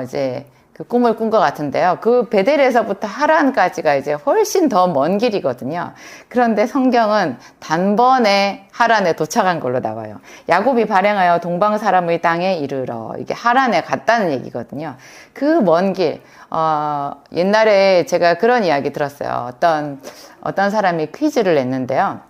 이제 그 꿈을 꾼 것 같은데요. 그 베델에서부터 하란까지가 이제 훨씬 더 먼 길이거든요. 그런데 성경은 단번에 하란에 도착한 걸로 나와요. 야곱이 발행하여 동방 사람의 땅에 이르러 이게 하란에 갔다는 얘기거든요. 그 먼 길, 옛날에 제가 그런 이야기 들었어요. 어떤 사람이 퀴즈를 냈는데요.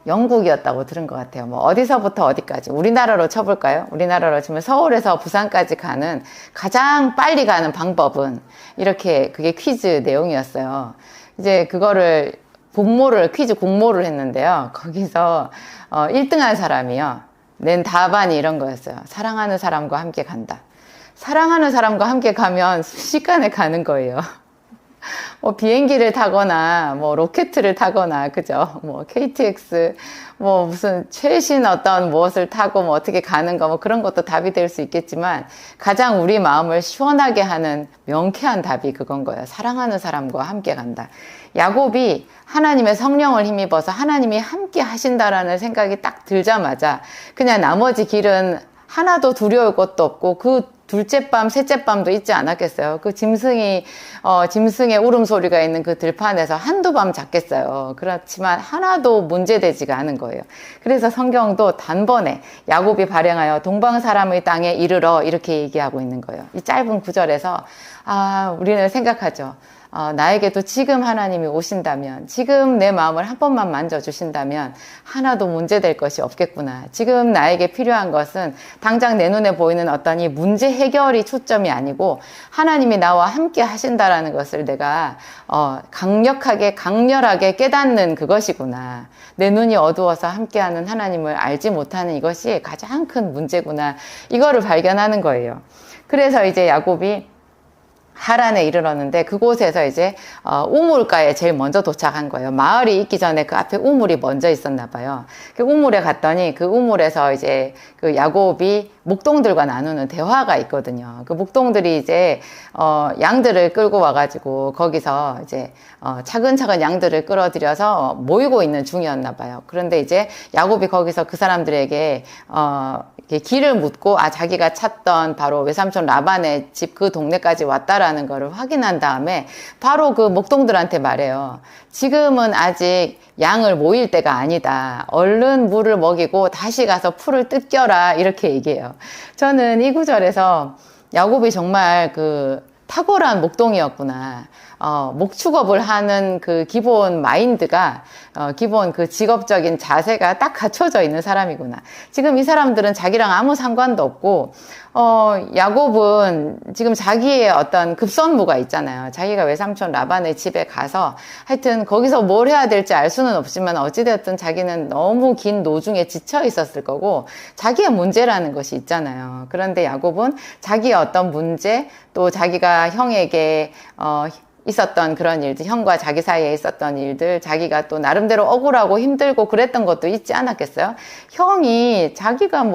영국이었다고 들은 것 같아요. 뭐 어디서부터 어디까지 우리나라로 쳐볼까요? 우리나라로 치면 서울에서 부산까지 가는 가장 빨리 가는 방법은 이렇게 그게 퀴즈 내용이었어요. 이제 그거를 퀴즈 공모를 했는데요. 거기서 1등한 사람이요. 낸 답안이 이런 거였어요. 사랑하는 사람과 함께 간다. 사랑하는 사람과 함께 가면 순식간에 가는 거예요. 뭐 비행기를 타거나 뭐 로켓을 타거나 그죠? 뭐 KTX 뭐 무슨 최신 어떤 무엇을 타고 뭐 어떻게 가는 거 뭐 그런 것도 답이 될 수 있겠지만 가장 우리 마음을 시원하게 하는 명쾌한 답이 그건 거예요. 사랑하는 사람과 함께 간다. 야곱이 하나님의 성령을 힘입어서 하나님이 함께 하신다라는 생각이 딱 들자마자 그냥 나머지 길은 하나도 두려울 것도 없고 그 둘째 밤, 셋째 밤도 있지 않았겠어요. 그 짐승의 울음소리가 있는 그 들판에서 한두 밤 잤겠어요. 그렇지만 하나도 문제되지가 않은 거예요. 그래서 성경도 단번에 야곱이 발행하여 동방 사람의 땅에 이르러 이렇게 얘기하고 있는 거예요. 이 짧은 구절에서 우리는 생각하죠. 나에게도 지금 하나님이 오신다면, 지금 내 마음을 한 번만 만져주신다면 하나도 문제될 것이 없겠구나. 지금 나에게 필요한 것은 당장 내 눈에 보이는 어떤 이 문제 해결이 초점이 아니고 하나님이 나와 함께 하신다라는 것을 내가 강렬하게 깨닫는 그것이구나. 내 눈이 어두워서 함께하는 하나님을 알지 못하는 이것이 가장 큰 문제구나. 이거를 발견하는 거예요. 그래서 이제 야곱이 하란에 이르렀는데 그곳에서 이제 우물가에 제일 먼저 도착한 거예요. 마을이 있기 전에 그 앞에 우물이 먼저 있었나 봐요. 그 우물에 갔더니 그 우물에서 이제 그 야곱이 목동들과 나누는 대화가 있거든요. 그 목동들이 이제 양들을 끌고 와가지고 거기서 이제 차근차근 양들을 끌어들여서 모이고 있는 중이었나 봐요. 그런데 이제 야곱이 거기서 그 사람들에게 길을 묻고 자기가 찾던 바로 외삼촌 라반의 집 그 동네까지 왔다라는 거를 확인한 다음에 바로 그 목동들한테 말해요. 지금은 아직 양을 모일 때가 아니다. 얼른 물을 먹이고 다시 가서 풀을 뜯겨라. 이렇게 얘기해요. 저는 이 구절에서 야곱이 정말 그 탁월한 목동이었구나. 목축업을 하는 그 기본 마인드가, 기본 그 직업적인 자세가 딱 갖춰져 있는 사람이구나. 지금 이 사람들은 자기랑 아무 상관도 없고, 야곱은 지금 자기의 어떤 급선무가 있잖아요. 자기가 외삼촌 라반의 집에 가서 하여튼 거기서 뭘 해야 될지 알 수는 없지만 어찌되었든 자기는 너무 긴 노중에 지쳐 있었을 거고 자기의 문제라는 것이 있잖아요. 그런데 야곱은 자기의 어떤 문제 또 자기가 형에게 있었던 그런 일들, 형과 자기 사이에 있었던 일들, 자기가 또 나름대로 억울하고 힘들고 그랬던 것도 있지 않았겠어요? 형이 자기가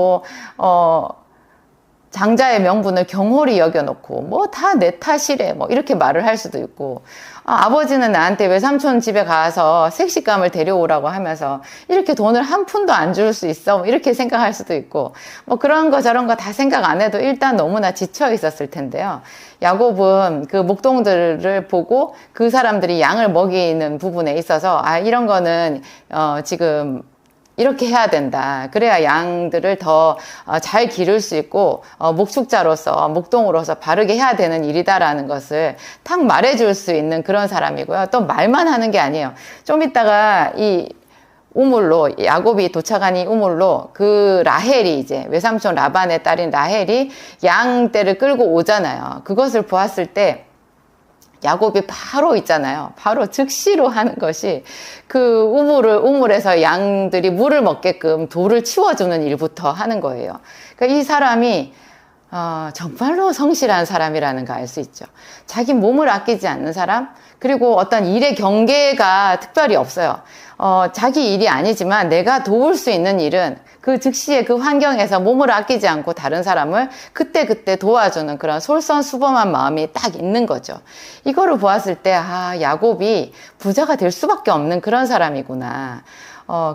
장자의 명분을 경홀히 여겨놓고 다 내 탓이래 이렇게 말을 할 수도 있고 아버지는 나한테 외삼촌 집에 가서 색시감을 데려오라고 하면서 이렇게 돈을 한 푼도 안 줄 수 있어 이렇게 생각할 수도 있고 그런 거 저런 거 다 생각 안 해도 일단 너무나 지쳐 있었을 텐데요. 야곱은 그 목동들을 보고 그 사람들이 양을 먹이는 부분에 있어서 이런 거는 지금 이렇게 해야 된다. 그래야 양들을 더 잘 기를 수 있고 목축자로서 목동으로서 바르게 해야 되는 일이다라는 것을 탁 말해줄 수 있는 그런 사람이고요. 또 말만 하는 게 아니에요. 좀 이따가 이 우물로 야곱이 도착한 이 우물로 그 라헬이 이제 외삼촌 라반의 딸인 라헬이 양떼를 끌고 오잖아요. 그것을 보았을 때 야곱이 바로 있잖아요. 바로 즉시로 하는 것이 그 우물에서 양들이 물을 먹게끔 돌을 치워주는 일부터 하는 거예요. 그러니까 이 사람이 정말로 성실한 사람이라는 거 알 수 있죠. 자기 몸을 아끼지 않는 사람, 그리고 어떤 일의 경계가 특별히 없어요. 자기 일이 아니지만 내가 도울 수 있는 일은 그 즉시의 그 환경에서 몸을 아끼지 않고 다른 사람을 그때그때 도와주는 그런 솔선수범한 마음이 딱 있는 거죠. 이거를 보았을 때, 야곱이 부자가 될 수밖에 없는 그런 사람이구나.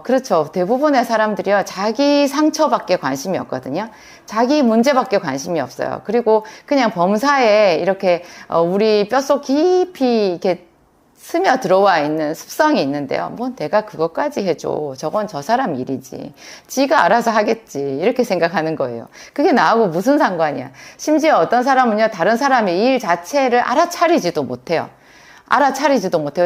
그렇죠. 대부분의 사람들이요, 자기 상처밖에 관심이 없거든요. 자기 문제밖에 관심이 없어요. 그리고 그냥 범사에 이렇게, 우리 뼛속 깊이 이렇게 스며 들어와 있는 습성이 있는데요. 뭐 내가 그것까지 해줘. 저건 저 사람 일이지. 지가 알아서 하겠지. 이렇게 생각하는 거예요. 그게 나하고 무슨 상관이야. 심지어 어떤 사람은요, 다른 사람의 일 자체를 알아차리지도 못해요.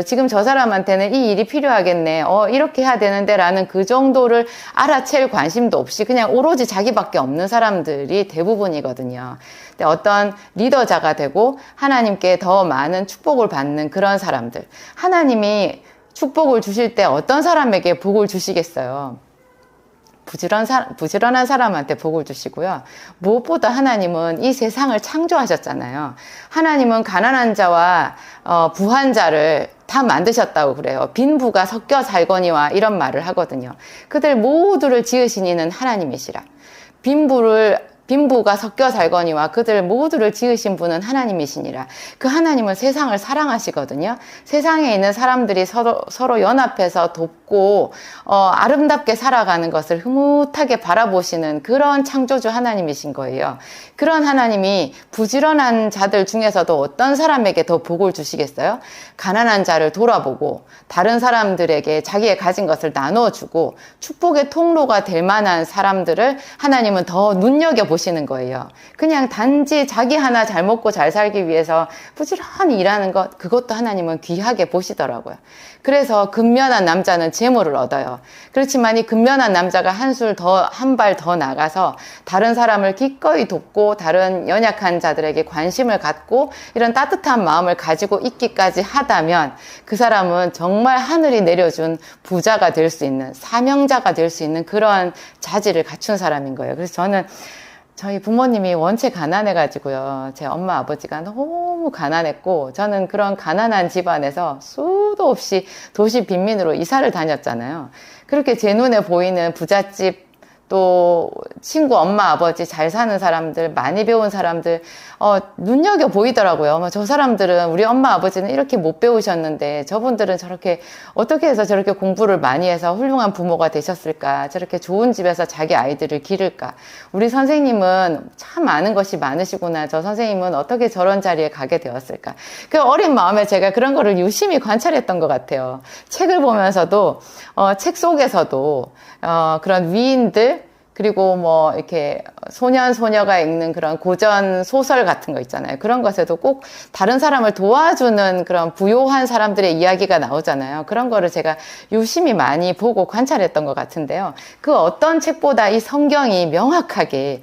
지금 저 사람한테는 이 일이 필요하겠네. 이렇게 해야 되는데 라는 그 정도를 알아챌 관심도 없이 그냥 오로지 자기밖에 없는 사람들이 대부분이거든요. 근데 어떤 리더자가 되고 하나님께 더 많은 축복을 받는 그런 사람들. 하나님이 축복을 주실 때 어떤 사람에게 복을 주시겠어요? 부지런한 사람한테 복을 주시고요. 무엇보다 하나님은 이 세상을 창조하셨잖아요. 하나님은 가난한 자와 부한 자를 다 만드셨다고 그래요. 빈부가 섞여 살거니와 이런 말을 하거든요. 그들 모두를 지으신 이는 하나님이시라. 빈부가 섞여 살거니와 그들 모두를 지으신 분은 하나님이시니라. 그 하나님은 세상을 사랑하시거든요. 세상에 있는 사람들이 서로 연합해서 돕고 아름답게 살아가는 것을 흐뭇하게 바라보시는 그런 창조주 하나님이신 거예요. 그런 하나님이 부지런한 자들 중에서도 어떤 사람에게 더 복을 주시겠어요? 가난한 자를 돌아보고 다른 사람들에게 자기의 가진 것을 나눠주고 축복의 통로가 될 만한 사람들을 하나님은 더 눈여겨보시는 거예요. 그냥 단지 자기 하나 잘 먹고 잘 살기 위해서 부지런히 일하는 것, 그것도 하나님은 귀하게 보시더라고요. 그래서 근면한 남자는 재물을 얻어요. 그렇지만 이 근면한 남자가 한 발 더 나가서 다른 사람을 기꺼이 돕고 다른 연약한 자들에게 관심을 갖고 이런 따뜻한 마음을 가지고 있기까지 하다면 그 사람은 정말 하늘이 내려준 부자가 될 수 있는, 사명자가 될 수 있는 그런 자질을 갖춘 사람인 거예요. 그래서 저는 저희 부모님이 원체 가난해가지고요. 제 엄마 아버지가 너무 가난했고 저는 그런 가난한 집안에서 수도 없이 도시 빈민으로 이사를 다녔잖아요. 그렇게 제 눈에 보이는 부잣집, 또 친구 엄마 아버지 잘 사는 사람들, 많이 배운 사람들 눈여겨 보이더라고요. 저 사람들은, 우리 엄마 아버지는 이렇게 못 배우셨는데 저분들은 저렇게 어떻게 해서 저렇게 공부를 많이 해서 훌륭한 부모가 되셨을까, 저렇게 좋은 집에서 자기 아이들을 기를까, 우리 선생님은 참 아는 것이 많으시구나, 저 선생님은 어떻게 저런 자리에 가게 되었을까. 그 어린 마음에 제가 그런 거를 유심히 관찰했던 것 같아요. 책을 보면서도 책 속에서도 그런 위인들, 그리고 뭐 이렇게 소녀가 읽는 그런 고전 소설 같은 거 있잖아요. 그런 것에도 꼭 다른 사람을 도와주는 그런 부요한 사람들의 이야기가 나오잖아요. 그런 거를 제가 유심히 많이 보고 관찰했던 것 같은데요. 그 어떤 책보다 이 성경이 명확하게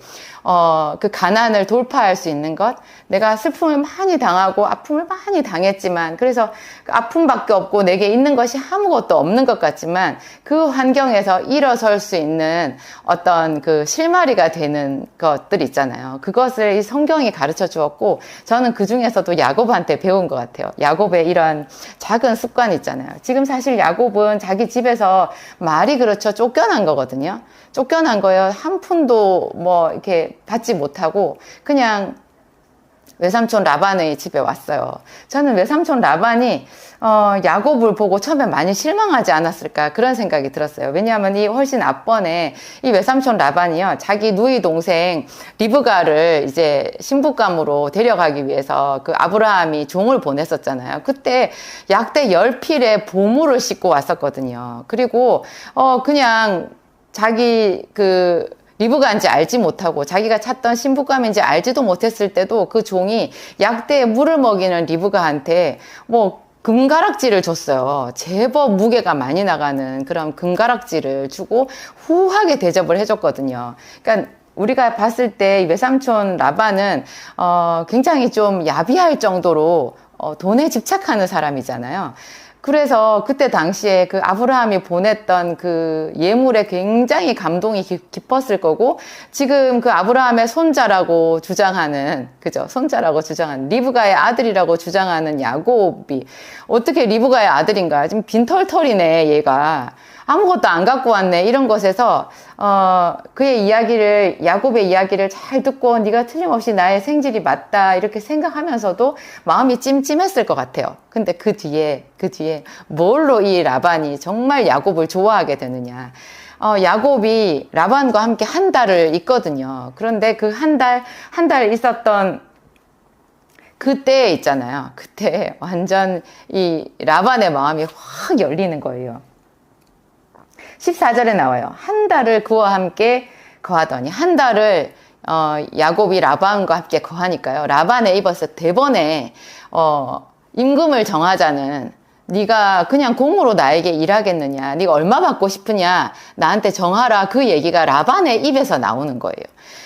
그 가난을 돌파할 수 있는 것, 내가 슬픔을 많이 당하고 아픔을 많이 당했지만, 그래서 아픔밖에 없고 내게 있는 것이 아무것도 없는 것 같지만 그 환경에서 일어설 수 있는 어떤 그 실마리가 되는 것들 있잖아요. 그것을 이 성경이 가르쳐 주었고 저는 그 중에서도 야곱한테 배운 것 같아요. 야곱의 이런 작은 습관 있잖아요. 지금 사실 야곱은 자기 집에서 말이 그렇죠, 쫓겨난 거거든요. 쫓겨난 거예요. 한 푼도 뭐 이렇게 받지 못하고 그냥 외삼촌 라반의 집에 왔어요. 저는 외삼촌 라반이 야곱을 보고 처음에 많이 실망하지 않았을까, 그런 생각이 들었어요. 왜냐하면 이 훨씬 앞번에 이 외삼촌 라반이요, 자기 누이 동생 리브가를 이제 신부감으로 데려가기 위해서 그 아브라함이 종을 보냈었잖아요. 그때 약대 10필의 보물을 싣고 왔었거든요. 그리고 그냥 자기 리브가인지 알지 못하고 자기가 찾던 신부감인지 알지도 못했을 때도 그 종이 약대에 물을 먹이는 리브가한테 뭐 금가락지를 줬어요. 제법 무게가 많이 나가는 그런 금가락지를 주고 후하게 대접을 해줬거든요. 그러니까 우리가 봤을 때 외삼촌 라반은 굉장히 좀 야비할 정도로 돈에 집착하는 사람이잖아요. 그래서 그때 당시에 그 아브라함이 보냈던 그 예물에 굉장히 감동이 깊었을 거고, 지금 그 아브라함의 손자라고 주장하는, 그죠? 손자라고 주장하는, 리브가의 아들이라고 주장하는 야곱이 어떻게 리브가의 아들인가? 지금 빈털털이네, 얘가. 아무것도 안 갖고 왔네, 이런 것에서 그의 이야기를, 야곱의 이야기를 잘 듣고 네가 틀림없이 나의 생질이 맞다 이렇게 생각하면서도 마음이 찜찜했을 것 같아요. 근데 그 뒤에 뭘로 이 라반이 정말 야곱을 좋아하게 되느냐. 야곱이 라반과 함께 한 달을 있거든요. 그런데 그 한 달 있었던 그때 있잖아요. 그때 완전 이 라반의 마음이 확 열리는 거예요. 14절에 나와요. 한 달을 그와 함께 거하더니, 한 달을 야곱이 라반과 함께 거하니까요. 라반의 입에서 대번에 임금을 정하자는, 네가 그냥 공으로 나에게 일하겠느냐, 네가 얼마 받고 싶으냐, 나한테 정하라, 그 얘기가 라반의 입에서 나오는 거예요.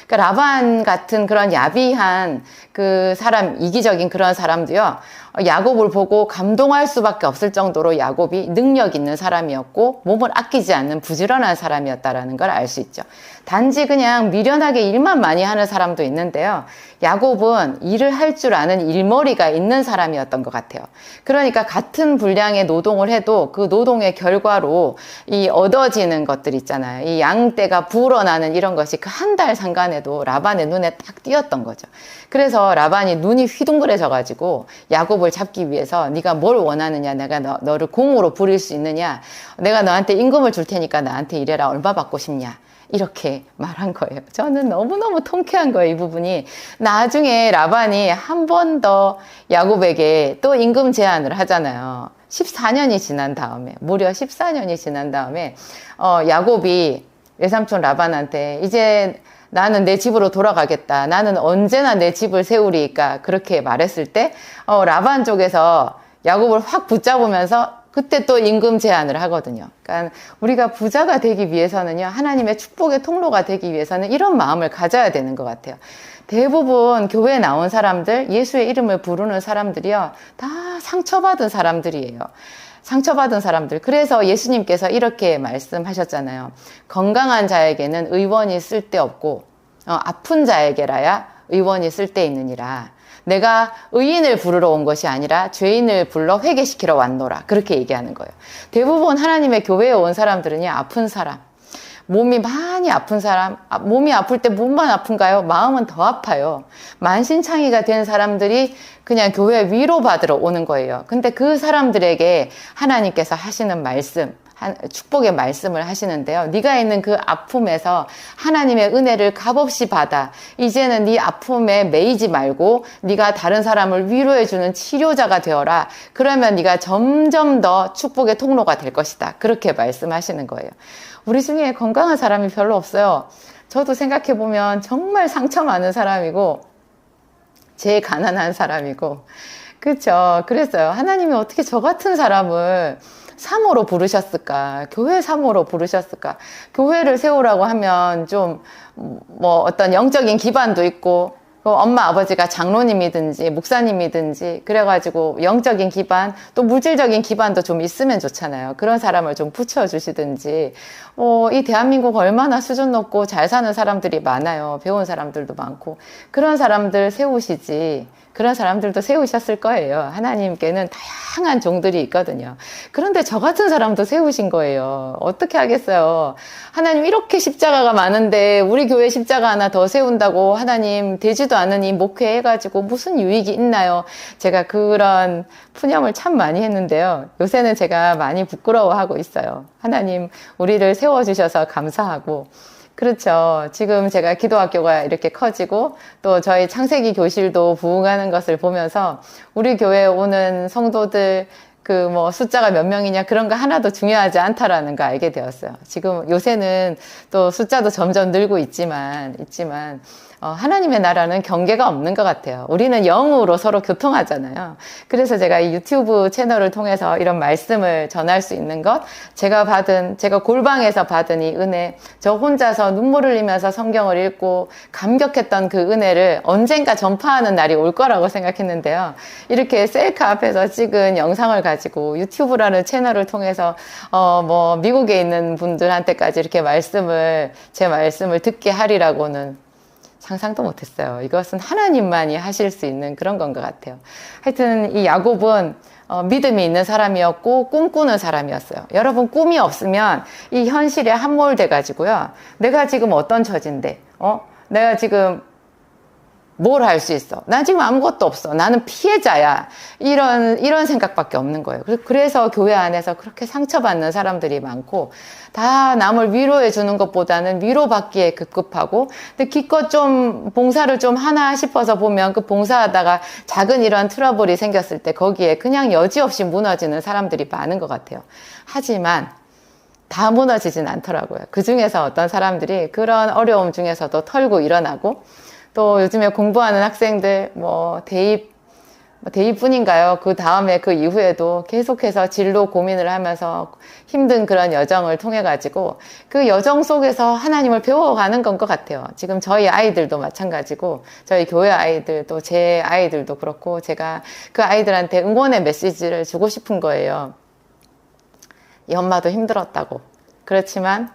그러니까 라반 같은 그런 야비한 그 사람, 이기적인 그런 사람도요, 야곱을 보고 감동할 수밖에 없을 정도로 야곱이 능력 있는 사람이었고 몸을 아끼지 않는 부지런한 사람이었다라는 걸 알 수 있죠. 단지 그냥 미련하게 일만 많이 하는 사람도 있는데요. 야곱은 일을 할 줄 아는 일머리가 있는 사람이었던 것 같아요. 그러니까 같은 분량의 노동을 해도 그 노동의 결과로 이 얻어지는 것들 있잖아요. 이 양떼가 불어나는 이런 것이 그 한 달 상간에도 라반의 눈에 딱 띄었던 거죠. 그래서 라반이 눈이 휘둥그레져 가지고 야곱을 잡기 위해서 네가 뭘 원하느냐, 내가 너를 공으로 부릴 수 있느냐, 내가 너한테 임금을 줄 테니까 나한테 일해라, 얼마 받고 싶냐, 이렇게 말한 거예요. 저는 너무너무 통쾌한 거예요, 이 부분이. 나중에 라반이 한 번 더 야곱에게 또 임금 제안을 하잖아요. 14년이 지난 다음에, 무려 14년이 지난 다음에 야곱이 외삼촌 라반한테 이제 나는 내 집으로 돌아가겠다, 나는 언제나 내 집을 세우리까, 그렇게 말했을 때 라반 쪽에서 야곱을 확 붙잡으면서 그때 또 임금 제안을 하거든요. 그러니까 우리가 부자가 되기 위해서는요, 하나님의 축복의 통로가 되기 위해서는 이런 마음을 가져야 되는 것 같아요. 대부분 교회에 나온 사람들, 예수의 이름을 부르는 사람들이요, 다 상처받은 사람들이에요. 상처받은 사람들. 그래서 예수님께서 이렇게 말씀하셨잖아요. 건강한 자에게는 의원이 쓸데없고 아픈 자에게라야 의원이 쓸데있느니라. 내가 의인을 부르러 온 것이 아니라 죄인을 불러 회개시키러 왔노라. 그렇게 얘기하는 거예요. 대부분 하나님의 교회에 온 사람들은요, 아픈 사람, 몸이 많이 아픈 사람, 몸이 아플 때 몸만 아픈가요? 마음은 더 아파요. 만신창이가 된 사람들이 그냥 교회 위로받으러 오는 거예요. 근데 그 사람들에게 하나님께서 하시는 말씀, 축복의 말씀을 하시는데요. 네가 있는 그 아픔에서 하나님의 은혜를 값없이 받아. 이제는 네 아픔에 매이지 말고 네가 다른 사람을 위로해주는 치료자가 되어라. 그러면 네가 점점 더 축복의 통로가 될 것이다. 그렇게 말씀하시는 거예요. 우리 중에 건강한 사람이 별로 없어요. 저도 생각해보면 정말 상처 많은 사람이고 제일 가난한 사람이고, 그렇죠. 그랬어요. 하나님이 어떻게 저 같은 사람을 사모로 부르셨을까? 교회 사모로 부르셨을까? 교회를 세우라고 하면 좀 뭐 어떤 영적인 기반도 있고, 엄마 아버지가 장로님이든지 목사님이든지 그래가지고 영적인 기반, 또 물질적인 기반도 좀 있으면 좋잖아요. 그런 사람을 좀 붙여주시든지. 이 대한민국 얼마나 수준 높고 잘 사는 사람들이 많아요. 배운 사람들도 많고. 그런 사람들 세우시지. 그런 사람들도 세우셨을 거예요. 하나님께는 다양한 종들이 있거든요. 그런데 저 같은 사람도 세우신 거예요. 어떻게 하겠어요? 하나님, 이렇게 십자가가 많은데 우리 교회 십자가 하나 더 세운다고 하나님, 되지도 않은 이 목회 해가지고 무슨 유익이 있나요? 제가 그런 푸념을 참 많이 했는데요. 요새는 제가 많이 부끄러워하고 있어요. 하나님, 우리를 세워주셔서 감사하고, 그렇죠. 지금 제가 기도학교가 이렇게 커지고 또 저희 창세기 교실도 부흥하는 것을 보면서 우리 교회에 오는 성도들 그 뭐 숫자가 몇 명이냐 그런 거 하나도 중요하지 않다라는 거 알게 되었어요. 지금 요새는 또 숫자도 점점 늘고 있지만 하나님의 나라는 경계가 없는 것 같아요. 우리는 영으로 서로 교통하잖아요. 그래서 제가 이 유튜브 채널을 통해서 이런 말씀을 전할 수 있는 것, 제가 골방에서 받은 이 은혜, 저 혼자서 눈물을 흘리면서 성경을 읽고 감격했던 그 은혜를 언젠가 전파하는 날이 올 거라고 생각했는데요. 이렇게 셀카 앞에서 찍은 영상을 가지고 유튜브라는 채널을 통해서 미국에 있는 분들한테까지 이렇게 제 말씀을 듣게 하리라고는 상상도 못했어요. 이것은 하나님만이 하실 수 있는 그런 건 것 같아요. 하여튼 이 야곱은 믿음이 있는 사람이었고 꿈꾸는 사람이었어요. 여러분, 꿈이 없으면 이 현실에 함몰돼 가지고요. 내가 지금 어떤 처지인데, 내가 지금 뭘 할 수 있어? 난 지금 아무것도 없어. 나는 피해자야. 이런 생각밖에 없는 거예요. 그래서 교회 안에서 그렇게 상처받는 사람들이 많고, 다 남을 위로해 주는 것보다는 위로받기에 급급하고, 근데 기껏 좀 봉사를 좀 하나 싶어서 보면 그 봉사하다가 작은 이런 트러블이 생겼을 때 거기에 그냥 여지없이 무너지는 사람들이 많은 것 같아요. 하지만 다 무너지진 않더라고요. 그 중에서 어떤 사람들이 그런 어려움 중에서도 털고 일어나고, 또 요즘에 공부하는 학생들, 대입뿐인가요? 그 다음에 그 이후에도 계속해서 진로 고민을 하면서 힘든 그런 여정을 통해가지고 그 여정 속에서 하나님을 배워가는 건 것 같아요. 지금 저희 아이들도 마찬가지고, 저희 교회 아이들, 또 제 아이들도 그렇고, 제가 그 아이들한테 응원의 메시지를 주고 싶은 거예요. 이 엄마도 힘들었다고. 그렇지만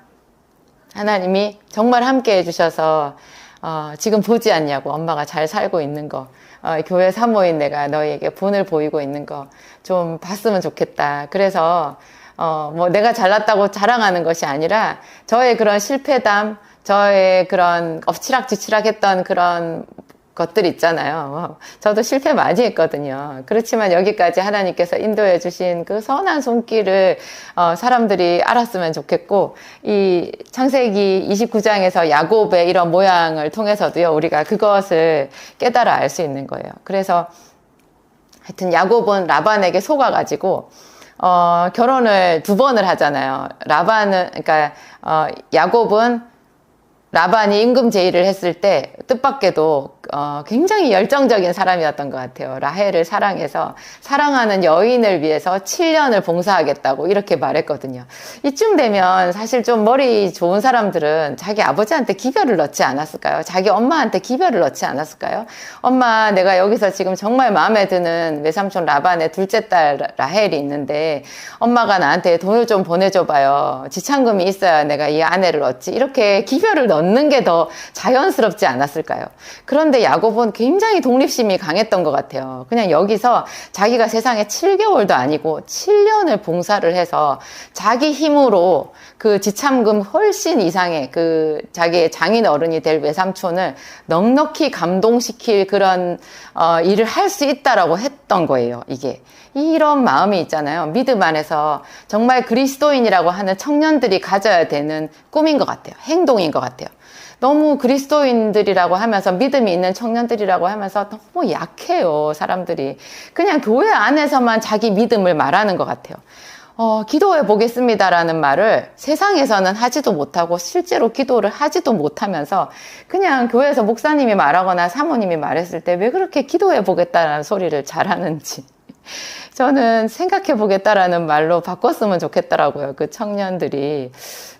하나님이 정말 함께 해주셔서 지금 보지 않냐고, 엄마가 잘 살고 있는 거, 교회 사모인 내가 너희에게 본을 보이고 있는 거 좀 봤으면 좋겠다. 그래서 내가 잘났다고 자랑하는 것이 아니라 저의 그런 실패담, 저의 그런 엎치락뒤치락 했던 그런 것들 있잖아요. 저도 실패 많이 했거든요. 그렇지만 여기까지 하나님께서 인도해 주신 그 선한 손길을 사람들이 알았으면 좋겠고, 이 창세기 29장에서 야곱의 이런 모양을 통해서도요, 우리가 그것을 깨달아 알 수 있는 거예요. 그래서 하여튼 야곱은 라반에게 속아가지고 결혼을 2번을 하잖아요. 야곱은 라반이 임금 제의를 했을 때 뜻밖에도 굉장히 열정적인 사람이었던 것 같아요. 라헬을 사랑해서 사랑하는 여인을 위해서 7년을 봉사하겠다고 이렇게 말했거든요. 이쯤 되면 사실 좀 머리 좋은 사람들은 자기 아버지한테 기별을 넣지 않았을까요? 자기 엄마한테 기별을 넣지 않았을까요? 엄마, 내가 여기서 지금 정말 마음에 드는 외삼촌 라반의 둘째 딸 라헬이 있는데 엄마가 나한테 돈을 좀 보내줘봐요. 지참금이 있어야 내가 이 아내를 얻지. 이렇게 기별을 넣는 게 더 자연스럽지 않았을까요? 그런데 야곱은 굉장히 독립심이 강했던 것 같아요. 그냥 여기서 자기가 세상에 7개월도 아니고 7년을 봉사를 해서 자기 힘으로 그 지참금 훨씬 이상의 그 자기의 장인 어른이 될 외삼촌을 넉넉히 감동시킬 그런 일을 할 수 있다라고 했던 거예요. 이게 이런 마음이 있잖아요. 믿음 안에서 정말 그리스도인이라고 하는 청년들이 가져야 되는 꿈인 것 같아요. 행동인 것 같아요. 너무 그리스도인들이라고 하면서, 믿음이 있는 청년들이라고 하면서 너무 약해요, 사람들이. 그냥 교회 안에서만 자기 믿음을 말하는 것 같아요. 기도해 보겠습니다라는 말을 세상에서는 하지도 못하고 실제로 기도를 하지도 못하면서 그냥 교회에서 목사님이 말하거나 사모님이 말했을 때 왜 그렇게 기도해 보겠다라는 소리를 잘하는지 저는 생각해 보겠다라는 말로 바꿨으면 좋겠더라고요. 그 청년들이.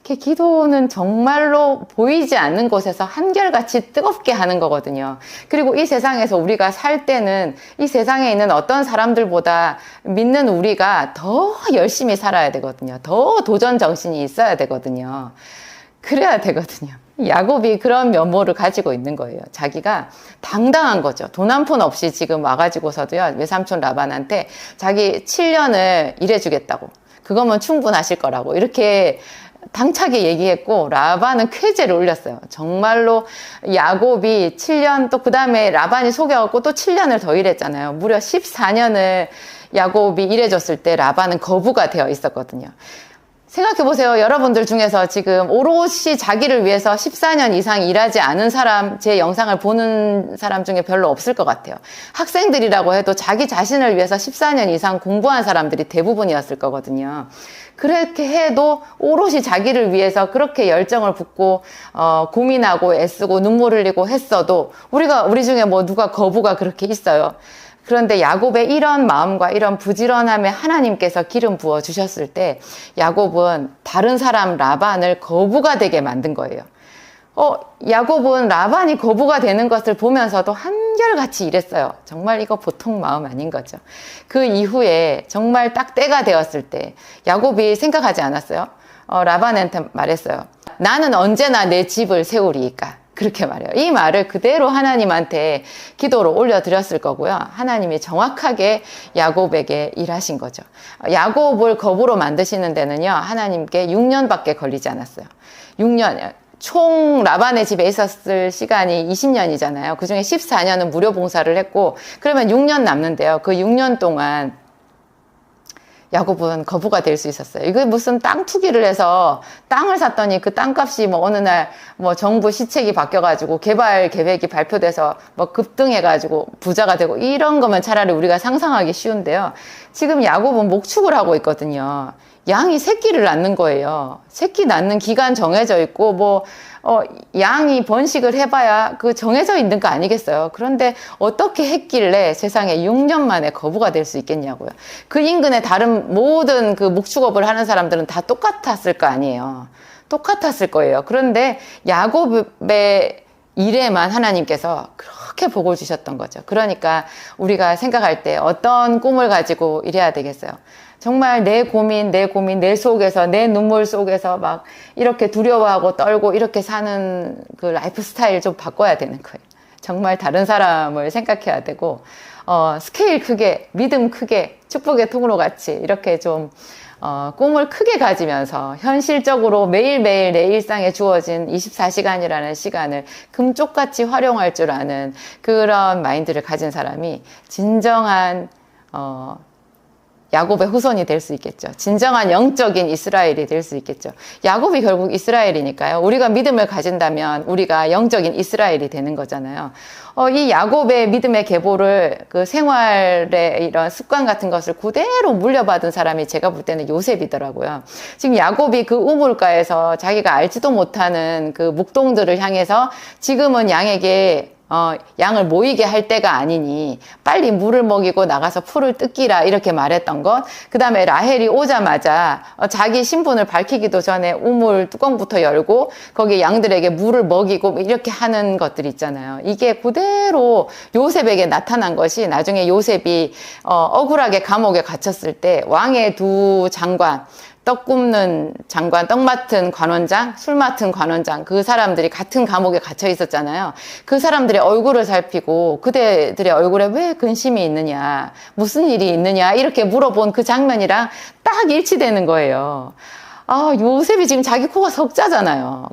기도는 정말로 보이지 않는 곳에서 한결같이 뜨겁게 하는 거거든요. 그리고 이 세상에서 우리가 살 때는 이 세상에 있는 어떤 사람들보다 믿는 우리가 더 열심히 살아야 되거든요. 더 도전 정신이 있어야 되거든요. 그래야 되거든요. 야곱이 그런 면모를 가지고 있는 거예요. 자기가 당당한 거죠. 돈 한 푼 없이 지금 와가지고서도요, 외삼촌 라반한테 자기 7년을 일해주겠다고, 그거면 충분하실 거라고 이렇게 당차게 얘기했고, 라반은 쾌재를 올렸어요. 정말로 야곱이 7년, 또 그 다음에 라반이 속여갖고 또 7년을 더 일했잖아요. 무려 14년을 야곱이 일해줬을 때 라반은 거부가 되어 있었거든요. 생각해 보세요. 여러분들 중에서 지금 오롯이 자기를 위해서 14년 이상 일하지 않은 사람, 제 영상을 보는 사람 중에 별로 없을 것 같아요. 학생들이라고 해도 자기 자신을 위해서 14년 이상 공부한 사람들이 대부분이었을 거거든요. 그렇게 해도 오롯이 자기를 위해서 그렇게 열정을 붓고 고민하고 애쓰고 눈물 흘리고 했어도 우리 중에 뭐 누가 거부가 그렇게 있어요. 그런데 야곱의 이런 마음과 이런 부지런함에 하나님께서 기름 부어 주셨을 때 야곱은 다른 사람 라반을 거부가 되게 만든 거예요. 야곱은 라반이 거부가 되는 것을 보면서도 한결같이 일했어요. 정말 이거 보통 마음 아닌 거죠. 그 이후에 정말 딱 때가 되었을 때 야곱이 생각하지 않았어요. 라반한테 말했어요. 나는 언제나 내 집을 세우리이까. 그렇게 말해요. 이 말을 그대로 하나님한테 기도로 올려드렸을 거고요. 하나님이 정확하게 야곱에게 일하신 거죠. 야곱을 거부로 만드시는 데는요, 하나님께 6년밖에 걸리지 않았어요. 6년. 총 라반의 집에 있었을 시간이 20년이잖아요. 그 중에 14년은 무료 봉사를 했고, 그러면 6년 남는데요. 그 6년 동안 야곱은 거부가 될 수 있었어요. 이게 무슨 땅 투기를 해서 땅을 샀더니 그 땅값이 뭐 어느 날 뭐 정부 시책이 바뀌어가지고 개발 계획이 발표돼서 뭐 급등해가지고 부자가 되고 이런 거면 차라리 우리가 상상하기 쉬운데요. 지금 야곱은 목축을 하고 있거든요. 양이 새끼를 낳는 거예요. 새끼 낳는 기간 정해져 있고 양이 번식을 해봐야 그 정해져 있는 거 아니겠어요? 그런데 어떻게 했길래 세상에 6년 만에 거부가 될 수 있겠냐고요. 그 인근의 다른 모든 그 목축업을 하는 사람들은 다 똑같았을 거 아니에요. 똑같았을 거예요. 그런데 야곱의 일에만 하나님께서 그렇게 복을 주셨던 거죠. 그러니까 우리가 생각할 때 어떤 꿈을 가지고 일해야 되겠어요? 정말 내 고민, 내 속에서, 내 눈물 속에서 막 이렇게 두려워하고 떨고 이렇게 사는 그 라이프 스타일 좀 바꿔야 되는 거예요. 정말 다른 사람을 생각해야 되고, 스케일 크게, 믿음 크게, 축복의 통로 같이 이렇게 좀, 꿈을 크게 가지면서 현실적으로 매일매일 내 일상에 주어진 24시간이라는 시간을 금쪽같이 활용할 줄 아는 그런 마인드를 가진 사람이 진정한, 야곱의 후손이 될 수 있겠죠. 진정한 영적인 이스라엘이 될 수 있겠죠. 야곱이 결국 이스라엘이니까요. 우리가 믿음을 가진다면 우리가 영적인 이스라엘이 되는 거잖아요. 이 야곱의 믿음의 계보를 그 생활의 이런 습관 같은 것을 그대로 물려받은 사람이 제가 볼 때는 요셉이더라고요. 지금 야곱이 그 우물가에서 자기가 알지도 못하는 그 묵동들을 향해서 지금은 양에게 양을 모이게 할 때가 아니니 빨리 물을 먹이고 나가서 풀을 뜯기라 이렇게 말했던 것. 그 다음에 라헬이 오자마자 자기 신분을 밝히기도 전에 우물 뚜껑부터 열고 거기에 양들에게 물을 먹이고 이렇게 하는 것들 있잖아요. 이게 그대로 요셉에게 나타난 것이 나중에 요셉이 억울하게 감옥에 갇혔을 때 왕의 두 장관, 떡 굽는 장관, 떡 맡은 관원장, 술 맡은 관원장, 그 사람들이 같은 감옥에 갇혀 있었잖아요. 그 사람들의 얼굴을 살피고 그대들의 얼굴에 왜 근심이 있느냐, 무슨 일이 있느냐 이렇게 물어본 그 장면이랑 딱 일치되는 거예요. 요셉이 지금 자기 코가 석자잖아요.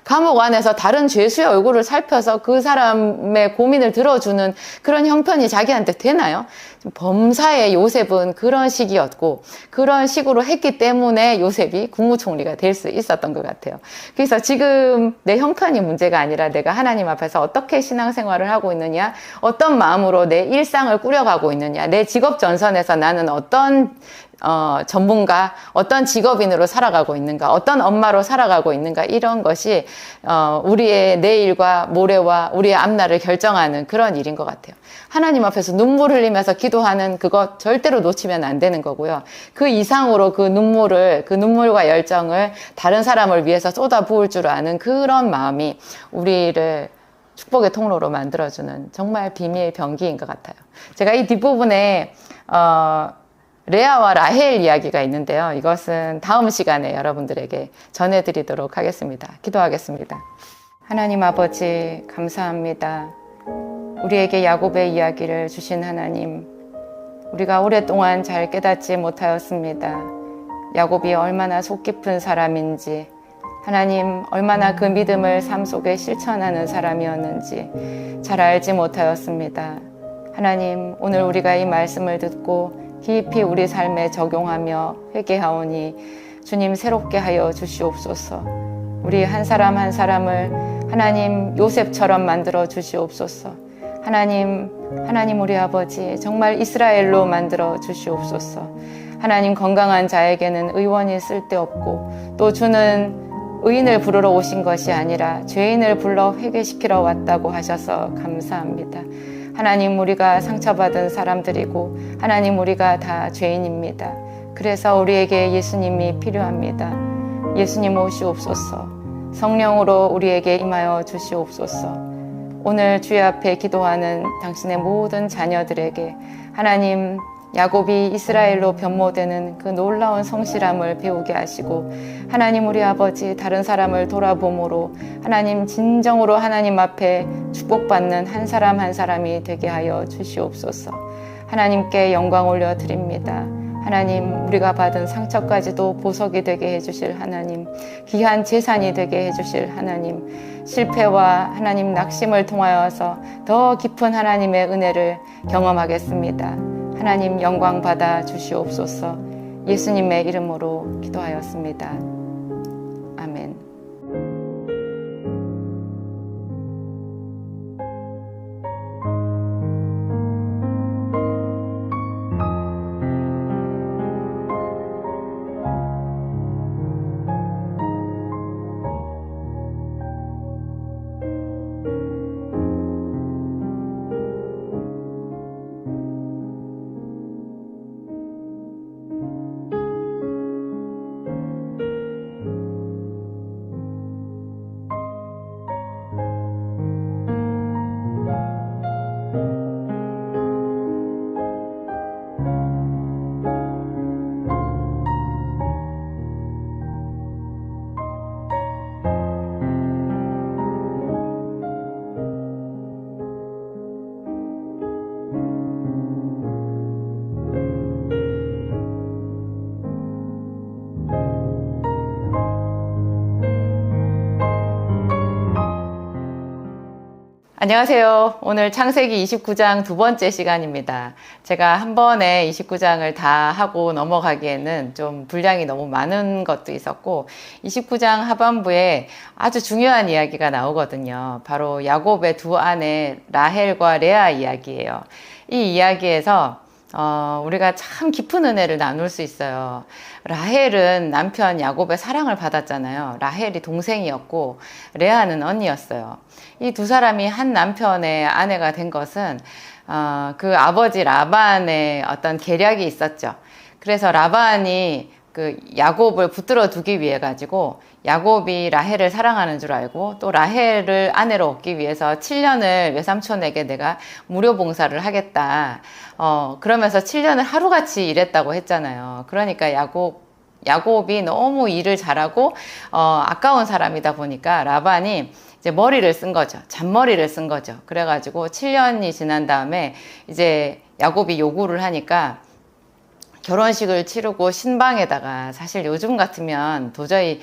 감옥 안에서 다른 죄수의 얼굴을 살펴서 그 사람의 고민을 들어주는 그런 형편이 자기한테 되나요? 범사의 요셉은 그런 식이었고 그런 식으로 했기 때문에 요셉이 국무총리가 될 수 있었던 것 같아요. 그래서 지금 내 형편이 문제가 아니라 내가 하나님 앞에서 어떻게 신앙생활을 하고 있느냐, 어떤 마음으로 내 일상을 꾸려가고 있느냐, 내 직업 전선에서 나는 어떤 전문가, 어떤 직업인으로 살아가고 있는가, 어떤 엄마로 살아가고 있는가, 이런 것이, 우리의 내일과 모레와 우리의 앞날을 결정하는 그런 일인 것 같아요. 하나님 앞에서 눈물 흘리면서 기도하는 그것 절대로 놓치면 안 되는 거고요. 그 이상으로 그 눈물과 열정을 다른 사람을 위해서 쏟아 부을 줄 아는 그런 마음이 우리를 축복의 통로로 만들어주는 정말 비밀 병기인 것 같아요. 제가 이 뒷부분에, 레아와 라헬 이야기가 있는데요. 이것은 다음 시간에 여러분들에게 전해드리도록 하겠습니다. 기도하겠습니다. 하나님 아버지 감사합니다. 우리에게 야곱의 이야기를 주신 하나님, 우리가 오랫동안 잘 깨닫지 못하였습니다. 야곱이 얼마나 속 깊은 사람인지, 하나님 얼마나 그 믿음을 삶 속에 실천하는 사람이었는지 잘 알지 못하였습니다. 하나님, 오늘 우리가 이 말씀을 듣고 깊이 우리 삶에 적용하며 회개하오니 주님 새롭게 하여 주시옵소서. 우리 한 사람 한 사람을 하나님 요셉처럼 만들어 주시옵소서. 하나님 우리 아버지 정말 이스라엘로 만들어 주시옵소서. 하나님 건강한 자에게는 의원이 쓸데없고 또 주는 의인을 부르러 오신 것이 아니라 죄인을 불러 회개시키러 왔다고 하셔서 감사합니다. 하나님 우리가 상처받은 사람들이고 하나님 우리가 다 죄인입니다. 그래서 우리에게 예수님이 필요합니다. 예수님 오시옵소서. 성령으로 우리에게 임하여 주시옵소서. 오늘 주의 앞에 기도하는 당신의 모든 자녀들에게 하나님 야곱이 이스라엘로 변모되는 그 놀라운 성실함을 배우게 하시고 하나님 우리 아버지 다른 사람을 돌아봄으로 하나님 진정으로 하나님 앞에 축복받는 한 사람 한 사람이 되게 하여 주시옵소서. 하나님께 영광 올려드립니다. 하나님 우리가 받은 상처까지도 보석이 되게 해주실 하나님, 귀한 재산이 되게 해주실 하나님, 실패와 하나님 낙심을 통하여서 더 깊은 하나님의 은혜를 경험하겠습니다. 하나님 영광 받아 주시옵소서. 예수님의 이름으로 기도하였습니다. 아멘. 안녕하세요. 오늘 창세기 29장 두 번째 시간입니다. 제가 한 번에 29장을 다 하고 넘어가기에는 좀 분량이 너무 많은 것도 있었고 29장 하반부에 아주 중요한 이야기가 나오거든요. 바로 야곱의 두 아내 라헬과 레아 이야기예요. 이 이야기에서 우리가 참 깊은 은혜를 나눌 수 있어요. 라헬은 남편 야곱의 사랑을 받았잖아요. 라헬이 동생이었고 레아는 언니였어요. 이 두 사람이 한 남편의 아내가 된 것은 그 아버지 라반의 어떤 계략이 있었죠. 그래서 라반이 그 야곱을 붙들어 두기 위해 가지고 야곱이 라헬을 사랑하는 줄 알고 또 라헬을 아내로 얻기 위해서 7년을 외삼촌에게 내가 무료 봉사를 하겠다. 그러면서 7년을 하루같이 일했다고 했잖아요. 그러니까 야곱이 너무 일을 잘하고 아까운 사람이다 보니까 라반이 이제 머리를 쓴 거죠. 잔머리를 쓴 거죠. 그래가지고 7년이 지난 다음에 이제 야곱이 요구를 하니까 결혼식을 치르고 신방에다가 사실 요즘 같으면 도저히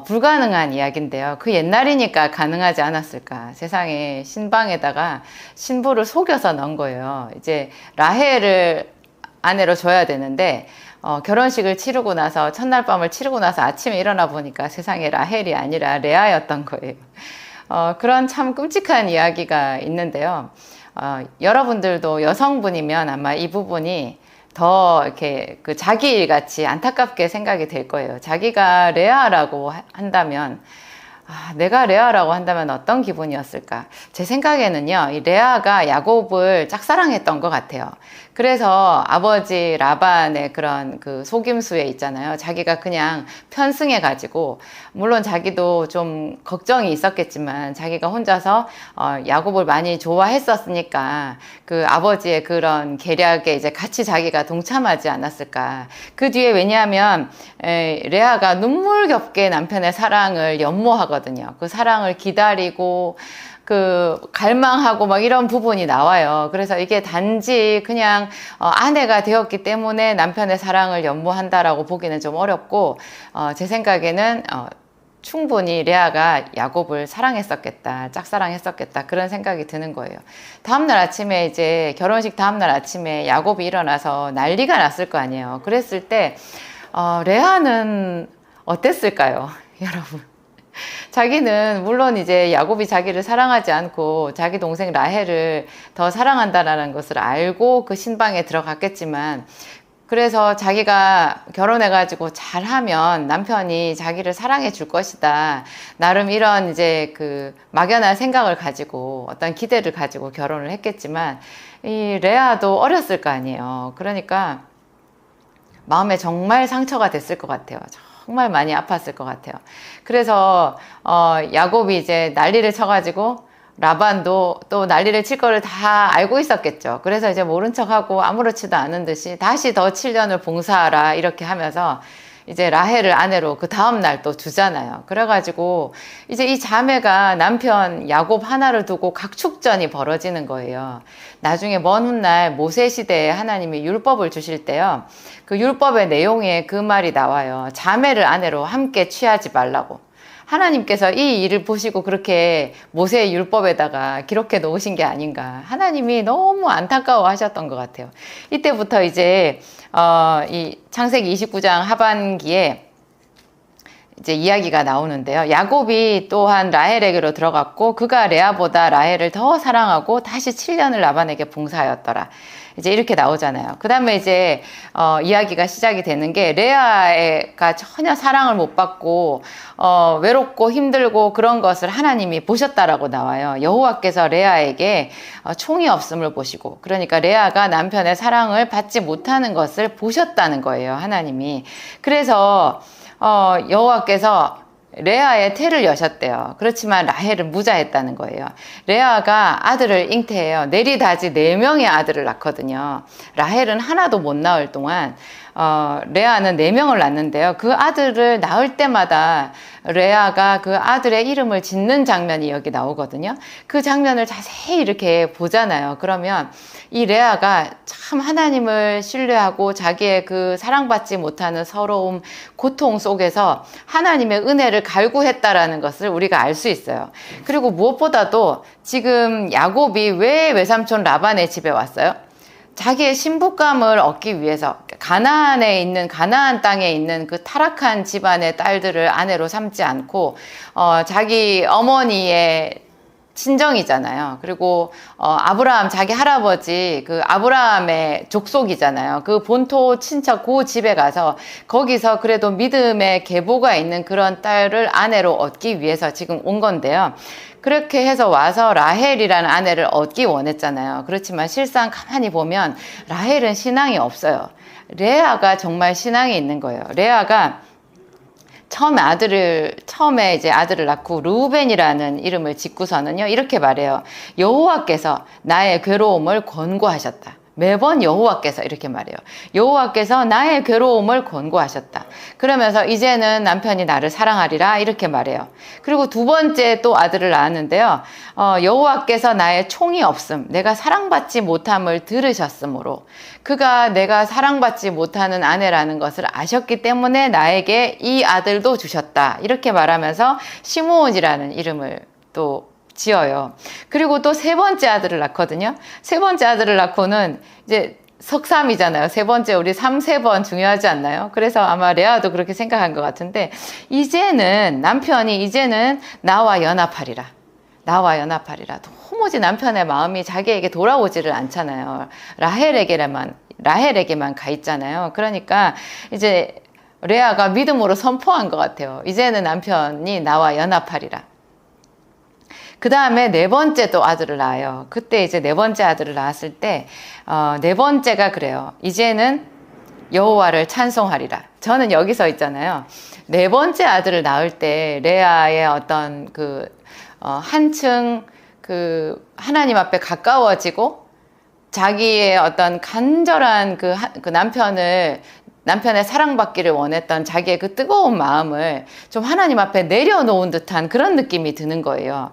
불가능한 이야기인데요. 그 옛날이니까 가능하지 않았을까. 세상에 신방에다가 신부를 속여서 넣은 거예요. 이제 라헬을 아내로 줘야 되는데 결혼식을 치르고 나서 첫날 밤을 치르고 나서 아침에 일어나 보니까 세상에 라헬이 아니라 레아였던 거예요. 그런 참 끔찍한 이야기가 있는데요. 여러분들도 여성분이면 아마 이 부분이 더 이렇게 그 자기 일 같이 안타깝게 생각이 될 거예요. 자기가 레아라고 한다면 내가 레아라고 한다면 어떤 기분이었을까? 제 생각에는요, 이 레아가 야곱을 짝사랑했던 것 같아요. 그래서 아버지 라반의 그런 그 속임수에 있잖아요. 자기가 그냥 편승해가지고, 물론 자기도 좀 걱정이 있었겠지만, 자기가 혼자서 야곱을 많이 좋아했었으니까, 그 아버지의 그런 계략에 이제 같이 자기가 동참하지 않았을까. 그 뒤에 왜냐하면, 레아가 눈물겹게 남편의 사랑을 연모하거든요. 그 사랑을 기다리고, 그 갈망하고 막 이런 부분이 나와요. 그래서 이게 단지 그냥 아내가 되었기 때문에 남편의 사랑을 연모한다라고 보기는 좀 어렵고 제 생각에는 충분히 레아가 야곱을 사랑했었겠다, 짝사랑했었겠다 그런 생각이 드는 거예요. 다음날 아침에 이제 결혼식 다음날 아침에 야곱이 일어나서 난리가 났을 거 아니에요. 그랬을 때 레아는 어땠을까요? 여러분. 자기는 물론 이제 야곱이 자기를 사랑하지 않고 자기 동생 라헬을 더 사랑한다라는 것을 알고 그 신방에 들어갔겠지만, 그래서 자기가 결혼해가지고 잘하면 남편이 자기를 사랑해 줄 것이다. 나름 이런 이제 그 막연한 생각을 가지고 어떤 기대를 가지고 결혼을 했겠지만, 이 레아도 어렸을 거 아니에요. 그러니까 마음에 정말 상처가 됐을 것 같아요. 정말 많이 아팠을 것 같아요. 그래서 야곱이 이제 난리를 쳐가지고 라반도 또 난리를 칠 거를 다 알고 있었겠죠. 그래서 이제 모른 척하고 아무렇지도 않은 듯이 다시 더 7년을 봉사하라 이렇게 하면서 이제 라헬을 아내로 그 다음 날 또 두잖아요. 그래가지고 이제 이 자매가 남편 야곱 하나를 두고 각축전이 벌어지는 거예요. 나중에 먼 훗날 모세 시대에 하나님이 율법을 주실 때요, 그 율법의 내용에 그 말이 나와요. 자매를 아내로 함께 취하지 말라고. 하나님께서 이 일을 보시고 그렇게 모세의 율법에다가 기록해 놓으신 게 아닌가. 하나님이 너무 안타까워 하셨던 것 같아요. 이때부터 이제 이 창세기 29장 하반기에 이제 이야기가 나오는데요. 야곱이 또한 라헬에게로 들어갔고 그가 레아보다 라헬을 더 사랑하고 다시 7년을 라반에게 봉사하였더라. 이제 이렇게 나오잖아요. 그 다음에 이제 이야기가 시작이 되는 게, 레아가 전혀 사랑을 못 받고 외롭고 힘들고 그런 것을 하나님이 보셨다라고 나와요. 여호와께서 레아에게 총이 없음을 보시고, 그러니까 레아가 남편의 사랑을 받지 못하는 것을 보셨다는 거예요, 하나님이. 그래서 여호와께서 레아의 태를 여셨대요. 그렇지만 라헬은 무자했다는 거예요. 레아가 아들을 잉태해요. 내리다지 4명의 아들을 낳거든요. 라헬은 하나도 못 낳을 동안 레아는 4명을 낳는데요. 그 아들을 낳을 때마다 레아가 그 아들의 이름을 짓는 장면이 여기 나오거든요. 그 장면을 자세히 이렇게 보잖아요. 그러면 이 레아가 참 하나님을 신뢰하고 자기의 그 사랑받지 못하는 서러움, 고통 속에서 하나님의 은혜를 갈구했다라는 것을 우리가 알 수 있어요. 그리고 무엇보다도 지금 야곱이 왜 외삼촌 라반의 집에 왔어요? 자기의 신부감을 얻기 위해서 가나안 땅에 있는 그 타락한 집안의 딸들을 아내로 삼지 않고 자기 어머니의 친정이잖아요. 그리고 아브라함 자기 할아버지 그 아브라함의 족속이잖아요. 그 본토 친척 그 집에 가서 거기서 그래도 믿음의 계보가 있는 그런 딸을 아내로 얻기 위해서 지금 온 건데요. 그렇게 해서 와서 라헬이라는 아내를 얻기 원했잖아요. 그렇지만 실상 가만히 보면 라헬은 신앙이 없어요. 레아가 정말 신앙이 있는 거예요. 레아가 처음에 이제 아들을 낳고 르우벤이라는 이름을 짓고서는요, 이렇게 말해요. 여호와께서 나의 괴로움을 권고하셨다. 매번 여호와께서 이렇게 말해요. 여호와께서 나의 괴로움을 권고하셨다. 그러면서 이제는 남편이 나를 사랑하리라 이렇게 말해요. 그리고 두 번째 또 아들을 낳았는데요. 여호와께서 나의 총이 없음, 내가 사랑받지 못함을 들으셨으므로 그가 내가 사랑받지 못하는 아내라는 것을 아셨기 때문에 나에게 이 아들도 주셨다. 이렇게 말하면서 시므온이라는 이름을 또 지어요. 그리고 또 세 번째 아들을 낳거든요. 세 번째 아들을 낳고는 이제 석삼이잖아요. 세 번째 우리 3, 3번 중요하지 않나요? 그래서 아마 레아도 그렇게 생각한 것 같은데, 남편이 이제는 나와 연합하리라. 나와 연합하리라. 도무지 남편의 마음이 자기에게 돌아오지를 않잖아요. 라헬에게만 가 있잖아요. 그러니까 이제 레아가 믿음으로 선포한 것 같아요. 이제는 남편이 나와 연합하리라. 그 다음에 네 번째 또 아들을 낳아요. 그때 이제 네 번째 아들을 낳았을 때, 네 번째가 그래요. 이제는 여호와를 찬송하리라. 저는 여기서 있잖아요. 네 번째 아들을 낳을 때 레아의 어떤 한층 하나님 앞에 가까워지고 자기의 어떤 간절한 그 남편의 사랑받기를 원했던 자기의 그 뜨거운 마음을 좀 하나님 앞에 내려놓은 듯한 그런 느낌이 드는 거예요.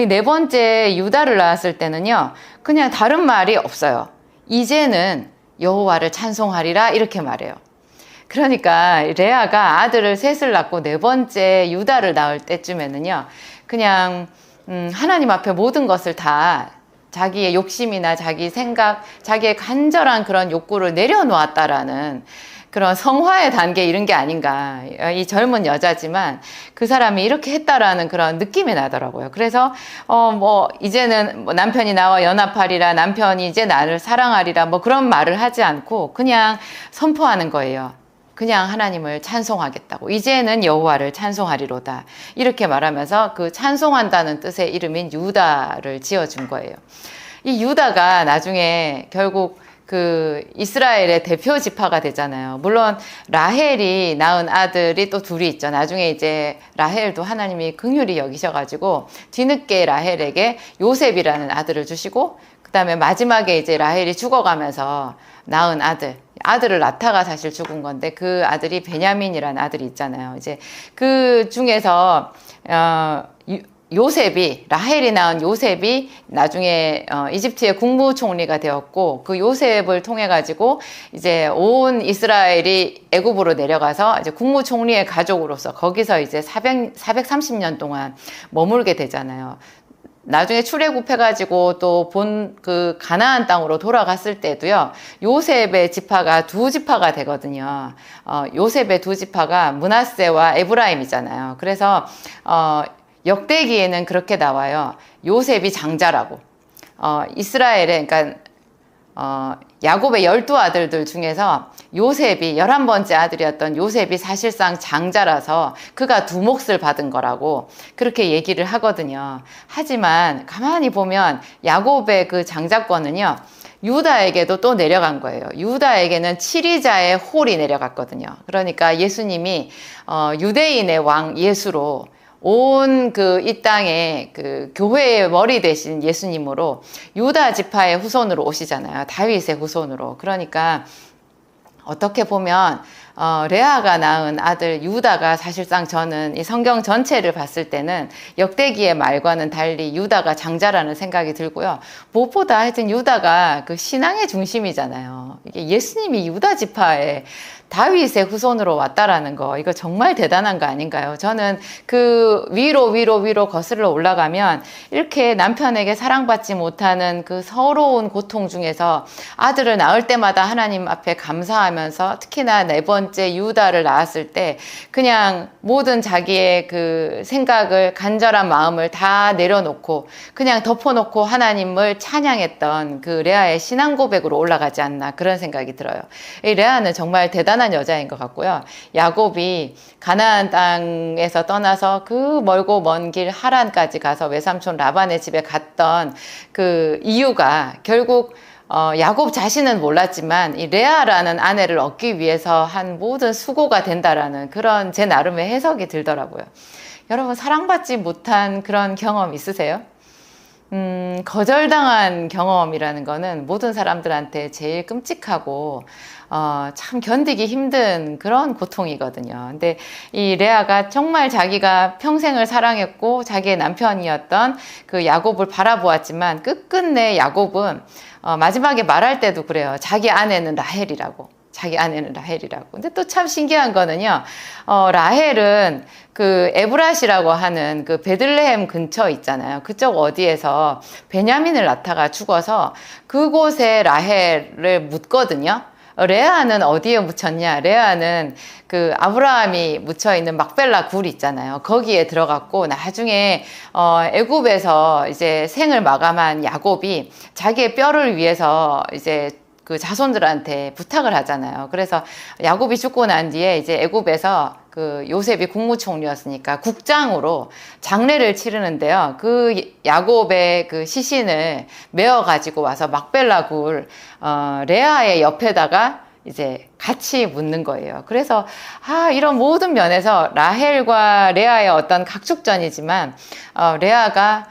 네 번째 유다를 낳았을 때는요, 그냥 다른 말이 없어요. 이제는 여호와를 찬송하리라 이렇게 말해요. 그러니까 레아가 아들을 셋을 낳고 네 번째 유다를 낳을 때쯤에는요, 그냥 하나님 앞에 모든 것을 다 자기의 욕심이나 자기 생각, 자기의 간절한 그런 욕구를 내려놓았다라는 그런 성화의 단계 이런 게 아닌가. 이 젊은 여자지만 그 사람이 이렇게 했다라는 그런 느낌이 나더라고요. 그래서 이제는 뭐 남편이 나와 연합하리라, 남편이 이제 나를 사랑하리라, 뭐 그런 말을 하지 않고 그냥 선포하는 거예요. 그냥 하나님을 찬송하겠다고. 이제는 여호와를 찬송하리로다. 이렇게 말하면서 그 찬송한다는 뜻의 이름인 유다를 지어준 거예요. 이 유다가 나중에 결국 그 이스라엘의 대표 지파가 되잖아요. 물론 라헬이 낳은 아들이 또 둘이 있죠. 나중에 이제 라헬도 하나님이 긍휼히 여기셔가지고 뒤늦게 라헬에게 요셉이라는 아들을 주시고, 그 다음에 마지막에 이제 라헬이 죽어가면서 낳은 아들을 낳다가 사실 죽은 건데, 그 아들이 베냐민이라는 아들이 있잖아요. 이제 그 중에서 요셉이, 라헬이 낳은 요셉이 나중에 이집트의 국무총리가 되었고, 그 요셉을 통해 가지고 이제 온 이스라엘이 애굽으로 내려가서 이제 국무총리의 가족으로서 거기서 이제 430년 동안 머물게 되잖아요. 나중에 출애굽해가지고 또 그 가나안 땅으로 돌아갔을 때도요, 요셉의 지파가 두 지파가 되거든요. 요셉의 두 지파가 므낫세와 에브라임이잖아요. 그래서 역대기에는 그렇게 나와요. 요셉이 장자라고. 이스라엘의, 그러니까 야곱의 12아들들 중에서 요셉이 11번째 아들이었던 요셉이 사실상 장자라서 그가 두 몫을 받은 거라고 그렇게 얘기를 하거든요. 하지만 가만히 보면 야곱의 그 장자권은요, 유다에게도 또 내려간 거예요. 유다에게는 7위자의 홀이 내려갔거든요. 그러니까 예수님이 유대인의 왕 예수로 온 이 땅에 그 교회의 머리 되신 예수님으로 유다 지파의 후손으로 오시잖아요. 다윗의 후손으로. 그러니까 어떻게 보면 레아가 낳은 아들 유다가 사실상 저는 이 성경 전체를 봤을 때는 역대기의 말과는 달리 유다가 장자라는 생각이 들고요. 무엇보다 하여튼 유다가 그 신앙의 중심이잖아요. 이게 예수님이 유다 지파의 다윗의 후손으로 왔다라는 거, 이거 정말 대단한 거 아닌가요? 저는 그 위로 거슬러 올라가면 이렇게 남편에게 사랑받지 못하는 그 서러운 고통 중에서 아들을 낳을 때마다 하나님 앞에 감사하면서, 특히나 4번째 유다를 낳았을 때 그냥 모든 자기의 그 생각을, 간절한 마음을 다 내려놓고 그냥 덮어놓고 하나님을 찬양했던 그 레아의 신앙 고백으로 올라가지 않나, 그런 생각이 들어요. 이 레아는 정말 대단한 여자인 것 같고요. 야곱이 가나안 땅에서 떠나서 그 멀고 먼 길 하란까지 가서 외삼촌 라반의 집에 갔던 그 이유가 결국 야곱 자신은 몰랐지만 이 레아라는 아내를 얻기 위해서 한 모든 수고가 된다라는 그런 제 나름의 해석이 들더라고요. 여러분, 사랑받지 못한 그런 경험 있으세요? 거절당한 경험이라는 거는 모든 사람들한테 제일 끔찍하고 참 견디기 힘든 그런 고통이거든요. 근데 이 레아가 정말 자기가 평생을 사랑했고 자기의 남편이었던 그 야곱을 바라보았지만, 끝끝내 야곱은 마지막에 말할 때도 그래요. 자기 아내는 라헬이라고. 근데 또 참 신기한 거는요, 라헬은 그 에브라시라고 하는 그 베들레헴 근처 있잖아요. 그쪽 어디에서 베냐민을 낳다가 죽어서 그곳에 라헬을 묻거든요. 레아는 어디에 묻혔냐? 레아는 그 아브라함이 묻혀 있는 막벨라 굴 있잖아요. 거기에 들어갔고, 나중에 애굽에서 이제 생을 마감한 야곱이 자기의 뼈를 위해서 이제 그 자손들한테 부탁을 하잖아요. 그래서 야곱이 죽고 난 뒤에 이제 애굽에서 그 요셉이 국무총리였으니까 국장으로 장례를 치르는데요. 그 야곱의 그 시신을 메어 가지고 와서 막벨라 굴 레아의 옆에다가 이제 같이 묻는 거예요. 그래서 이런 모든 면에서 라헬과 레아의 어떤 각축전이지만 레아가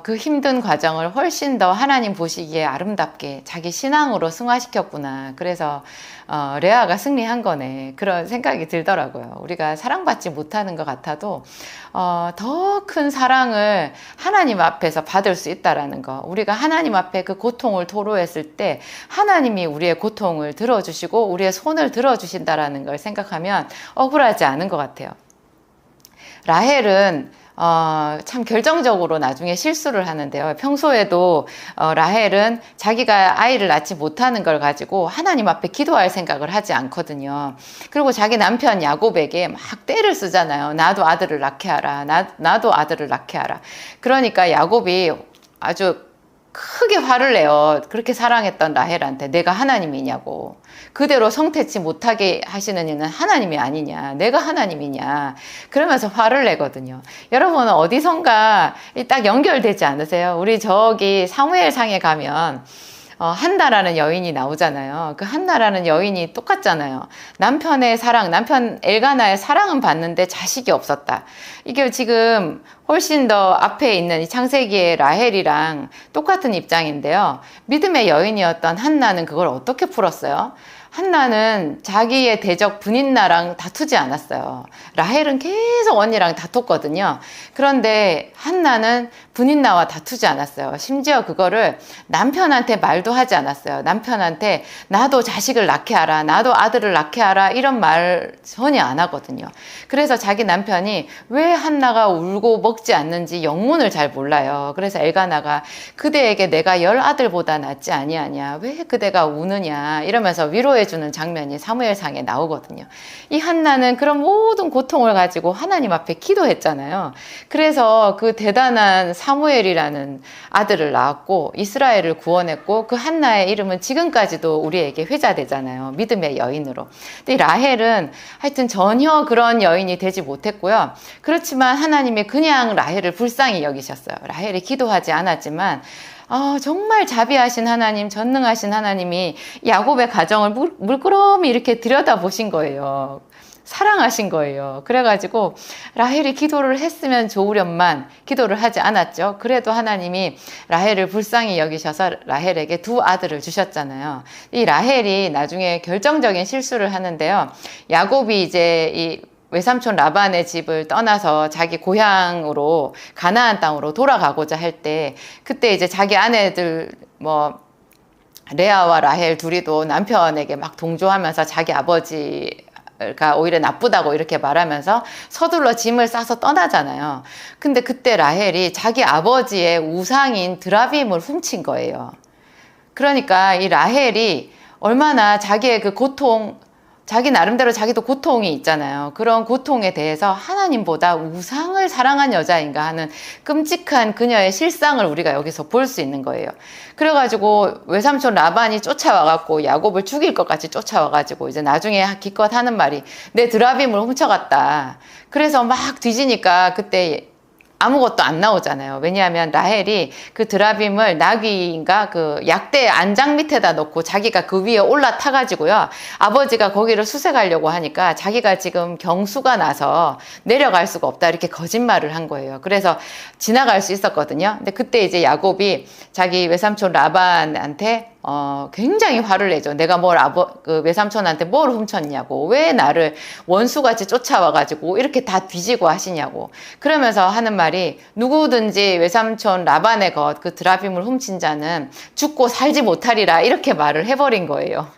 그 힘든 과정을 훨씬 더 하나님 보시기에 아름답게 자기 신앙으로 승화시켰구나. 그래서 레아가 승리한 거네. 그런 생각이 들더라고요. 우리가 사랑받지 못하는 것 같아도 더 큰 사랑을 하나님 앞에서 받을 수 있다라는 거. 우리가 하나님 앞에 그 고통을 토로했을 때 하나님이 우리의 고통을 들어주시고 우리의 손을 들어주신다라는 걸 생각하면 억울하지 않은 것 같아요. 라헬은 참 결정적으로 나중에 실수를 하는데요. 평소에도 라헬은 자기가 아이를 낳지 못하는 걸 가지고 하나님 앞에 기도할 생각을 하지 않거든요. 그리고 자기 남편 야곱에게 막 떼를 쓰잖아요. 나도 아들을 낳게 하라. 나도 아들을 낳게 하라. 그러니까 야곱이 아주 크게 화를 내요. 그렇게 사랑했던 라헬한테 내가 하나님이냐고. 그대로 성태치 못하게 하시는 이는 하나님이 아니냐. 내가 하나님이냐. 그러면서 화를 내거든요. 여러분은 어디선가 딱 연결되지 않으세요? 우리 저기 사무엘상에 가면 한나라는 여인이 나오잖아요. 그 한나라는 여인이 똑같잖아요. 남편의 사랑, 남편 엘가나의 사랑은 받는데 자식이 없었다. 이게 지금 훨씬 더 앞에 있는 이 창세기의 라헬이랑 똑같은 입장인데요. 믿음의 여인이었던 한나는 그걸 어떻게 풀었어요? 한나는 자기의 대적 브닌나랑 다투지 않았어요. 라헬은 계속 언니랑 다퉜거든요. 그런데 한나는 브닌나와 다투지 않았어요. 심지어 그거를 남편한테 말도 하지 않았어요. 남편한테 나도 자식을 낳게 하라, 나도 아들을 낳게 하라 이런 말 전혀 안 하거든요. 그래서 자기 남편이 왜 한나가 울고 먹지 않는지 영문을 잘 몰라요. 그래서 엘가나가 그대에게 내가 10아들보다 낫지 아니하냐, 왜 그대가 우느냐 이러면서 위로해주는 장면이 사무엘상에 나오거든요. 이 한나는 그런 모든 고통을 가지고 하나님 앞에 기도했잖아요. 그래서 그 대단한 사무엘이라는 아들을 낳았고 이스라엘을 구원했고, 그 한나의 이름은 지금까지도 우리에게 회자되잖아요. 믿음의 여인으로. 근데 라헬은 하여튼 전혀 그런 여인이 되지 못했고요. 그렇지만 하나님이 그냥 라헬을 불쌍히 여기셨어요. 라헬이 기도하지 않았지만 정말 자비하신 하나님, 전능하신 하나님이 야곱의 가정을 물끄러미 이렇게 들여다보신 거예요. 사랑하신 거예요. 그래가지고 라헬이 기도를 했으면 좋으련만 기도를 하지 않았죠. 그래도 하나님이 라헬을 불쌍히 여기셔서 라헬에게 2아들을 주셨잖아요. 이 라헬이 나중에 결정적인 실수를 하는데요. 야곱이 이제 이 외삼촌 라반의 집을 떠나서 자기 고향으로 가나안 땅으로 돌아가고자 할 때, 그때 이제 자기 아내들 레아와 라헬 둘이도 남편에게 막 동조하면서 자기 아버지가 오히려 나쁘다고 이렇게 말하면서 서둘러 짐을 싸서 떠나잖아요. 근데 그때 라헬이 자기 아버지의 우상인 드라빔을 훔친 거예요. 그러니까 이 라헬이 얼마나 자기의 그 고통, 자기 나름대로 자기도 고통이 있잖아요. 그런 고통에 대해서 하나님보다 우상을 사랑한 여자인가 하는 끔찍한 그녀의 실상을 우리가 여기서 볼 수 있는 거예요. 그래가지고 외삼촌 라반이 쫓아와갖고 야곱을 죽일 것 같이 쫓아와가지고 이제 나중에 기껏 하는 말이 내 드라빔을 훔쳐갔다. 그래서 막 뒤지니까 그때 아무것도 안 나오잖아요. 왜냐하면 라헬이 그 드라빔을 나귀인가 그 약대 안장 밑에다 놓고 자기가 그 위에 올라타가지고요. 아버지가 거기를 수색하려고 하니까 자기가 지금 경수가 나서 내려갈 수가 없다 이렇게 거짓말을 한 거예요. 그래서 지나갈 수 있었거든요. 근데 그때 이제 야곱이 자기 외삼촌 라반한테 굉장히 화를 내죠. 내가 그 외삼촌한테 뭘 훔쳤냐고. 왜 나를 원수같이 쫓아와가지고 이렇게 다 뒤지고 하시냐고. 그러면서 하는 말이 누구든지 외삼촌 라반의 그 드라빔을 훔친 자는 죽고 살지 못하리라. 이렇게 말을 해버린 거예요.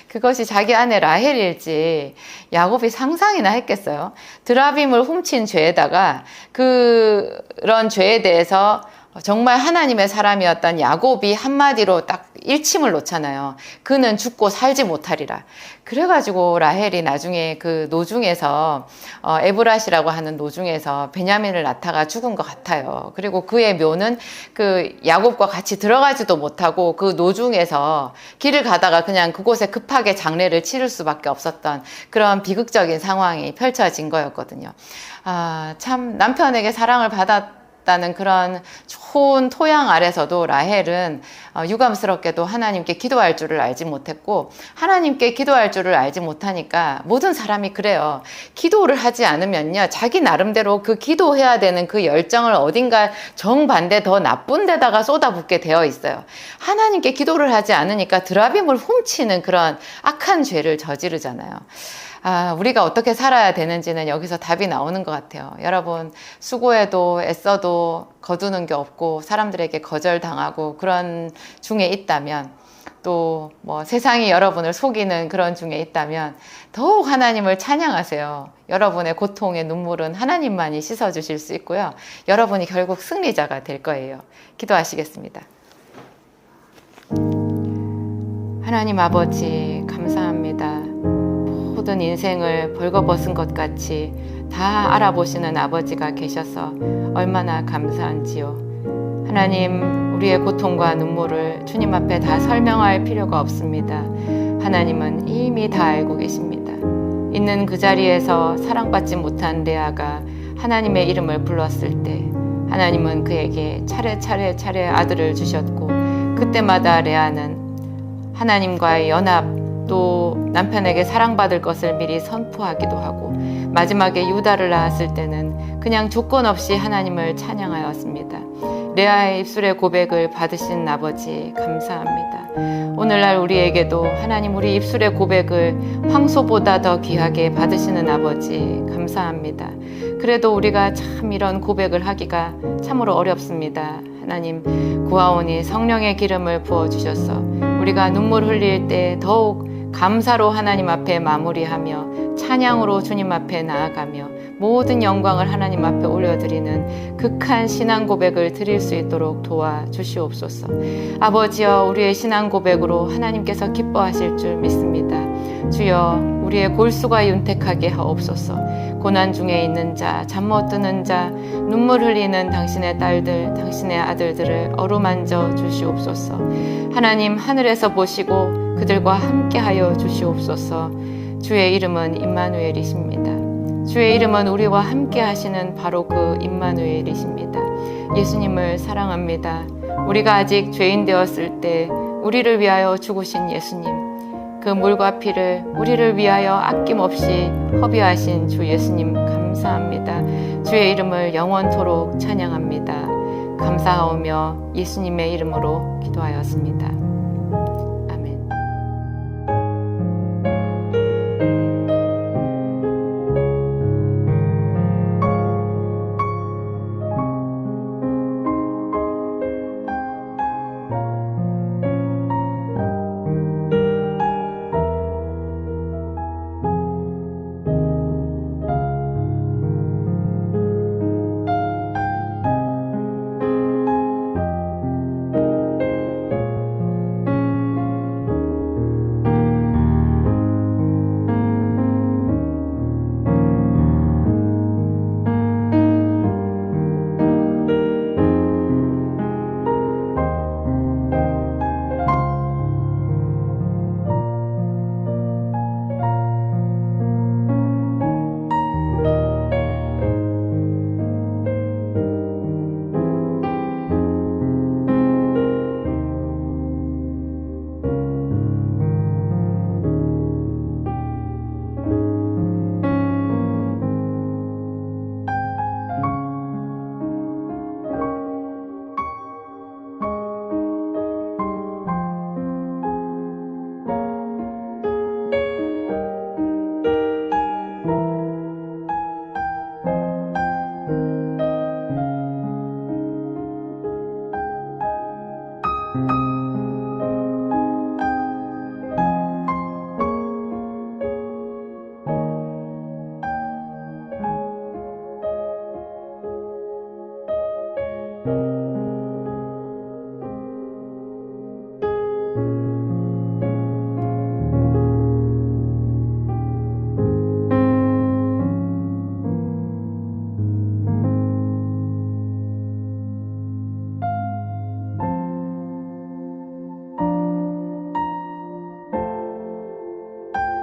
그것이 자기 아내 라헬일지 야곱이 상상이나 했겠어요. 드라빔을 훔친 죄에다가 그런 죄에 대해서 정말 하나님의 사람이었던 야곱이 한마디로 딱 일침을 놓잖아요. 그는 죽고 살지 못하리라. 그래가지고 라헬이 나중에 그 노중에서 에브라시라고 하는 노중에서 베냐민을 낳다가 죽은 것 같아요. 그리고 그의 묘는 그 야곱과 같이 들어가지도 못하고 그 노중에서 길을 가다가 그냥 그곳에 급하게 장례를 치를 수밖에 없었던 그런 비극적인 상황이 펼쳐진 거였거든요. 참 남편에게 사랑을 받았다는 그런 좋은 토양 아래서도 라헬은 유감스럽게도 하나님께 기도할 줄을 알지 못했고, 하나님께 기도할 줄을 알지 못하니까 모든 사람이 그래요. 기도를 하지 않으면요, 자기 나름대로 그 기도해야 되는 그 열정을 어딘가 정반대 더 나쁜 데다가 쏟아붓게 되어 있어요. 하나님께 기도를 하지 않으니까 드라빔을 훔치는 그런 악한 죄를 저지르잖아요. 우리가 어떻게 살아야 되는지는 여기서 답이 나오는 것 같아요. 여러분, 수고해도 애써도 거두는 게 없고 사람들에게 거절당하고 그런 중에 있다면 또 뭐 세상이 여러분을 속이는 그런 중에 있다면 더욱 하나님을 찬양하세요. 여러분의 고통의 눈물은 하나님만이 씻어주실 수 있고요. 여러분이 결국 승리자가 될 거예요. 기도하시겠습니다. 하나님 아버지 감사합니다. 모든 인생을 벌거벗은 것 같이 다 알아보시는 아버지가 계셔서 얼마나 감사한지요. 하나님, 우리의 고통과 눈물을 주님 앞에 다 설명할 필요가 없습니다. 하나님은 이미 다 알고 계십니다. 있는 그 자리에서 사랑받지 못한 레아가 하나님의 이름을 불렀을 때 하나님은 그에게 차례 아들을 주셨고, 그때마다 레아는 하나님과의 연합, 또 남편에게 사랑받을 것을 미리 선포하기도 하고, 마지막에 유다를 낳았을 때는 그냥 조건 없이 하나님을 찬양하였습니다. 레아의 입술의 고백을 받으신 아버지 감사합니다. 오늘날 우리에게도 하나님 우리 입술의 고백을 황소보다 더 귀하게 받으시는 아버지 감사합니다. 그래도 우리가 참 이런 고백을 하기가 참으로 어렵습니다. 하나님 구하오니 성령의 기름을 부어주셔서 우리가 눈물 흘릴 때 더욱 감사로 하나님 앞에 마무리하며 찬양으로 주님 앞에 나아가며 모든 영광을 하나님 앞에 올려드리는 극한 신앙 고백을 드릴 수 있도록 도와주시옵소서. 아버지여, 우리의 신앙 고백으로 하나님께서 기뻐하실 줄 믿습니다. 주여, 우리의 골수가 윤택하게 하옵소서. 고난 중에 있는 자, 잠 못 드는 자, 눈물 흘리는 당신의 딸들, 당신의 아들들을 어루만져 주시옵소서. 하나님 하늘에서 보시고 그들과 함께하여 주시옵소서. 주의 이름은 임마누엘이십니다. 주의 이름은 우리와 함께 하시는 바로 그 임마누엘이십니다. 예수님을 사랑합니다. 우리가 아직 죄인 되었을 때 우리를 위하여 죽으신 예수님, 그 물과 피를 우리를 위하여 아낌없이 허비하신 주 예수님 감사합니다. 주의 이름을 영원토록 찬양합니다. 감사하오며 예수님의 이름으로 기도하였습니다.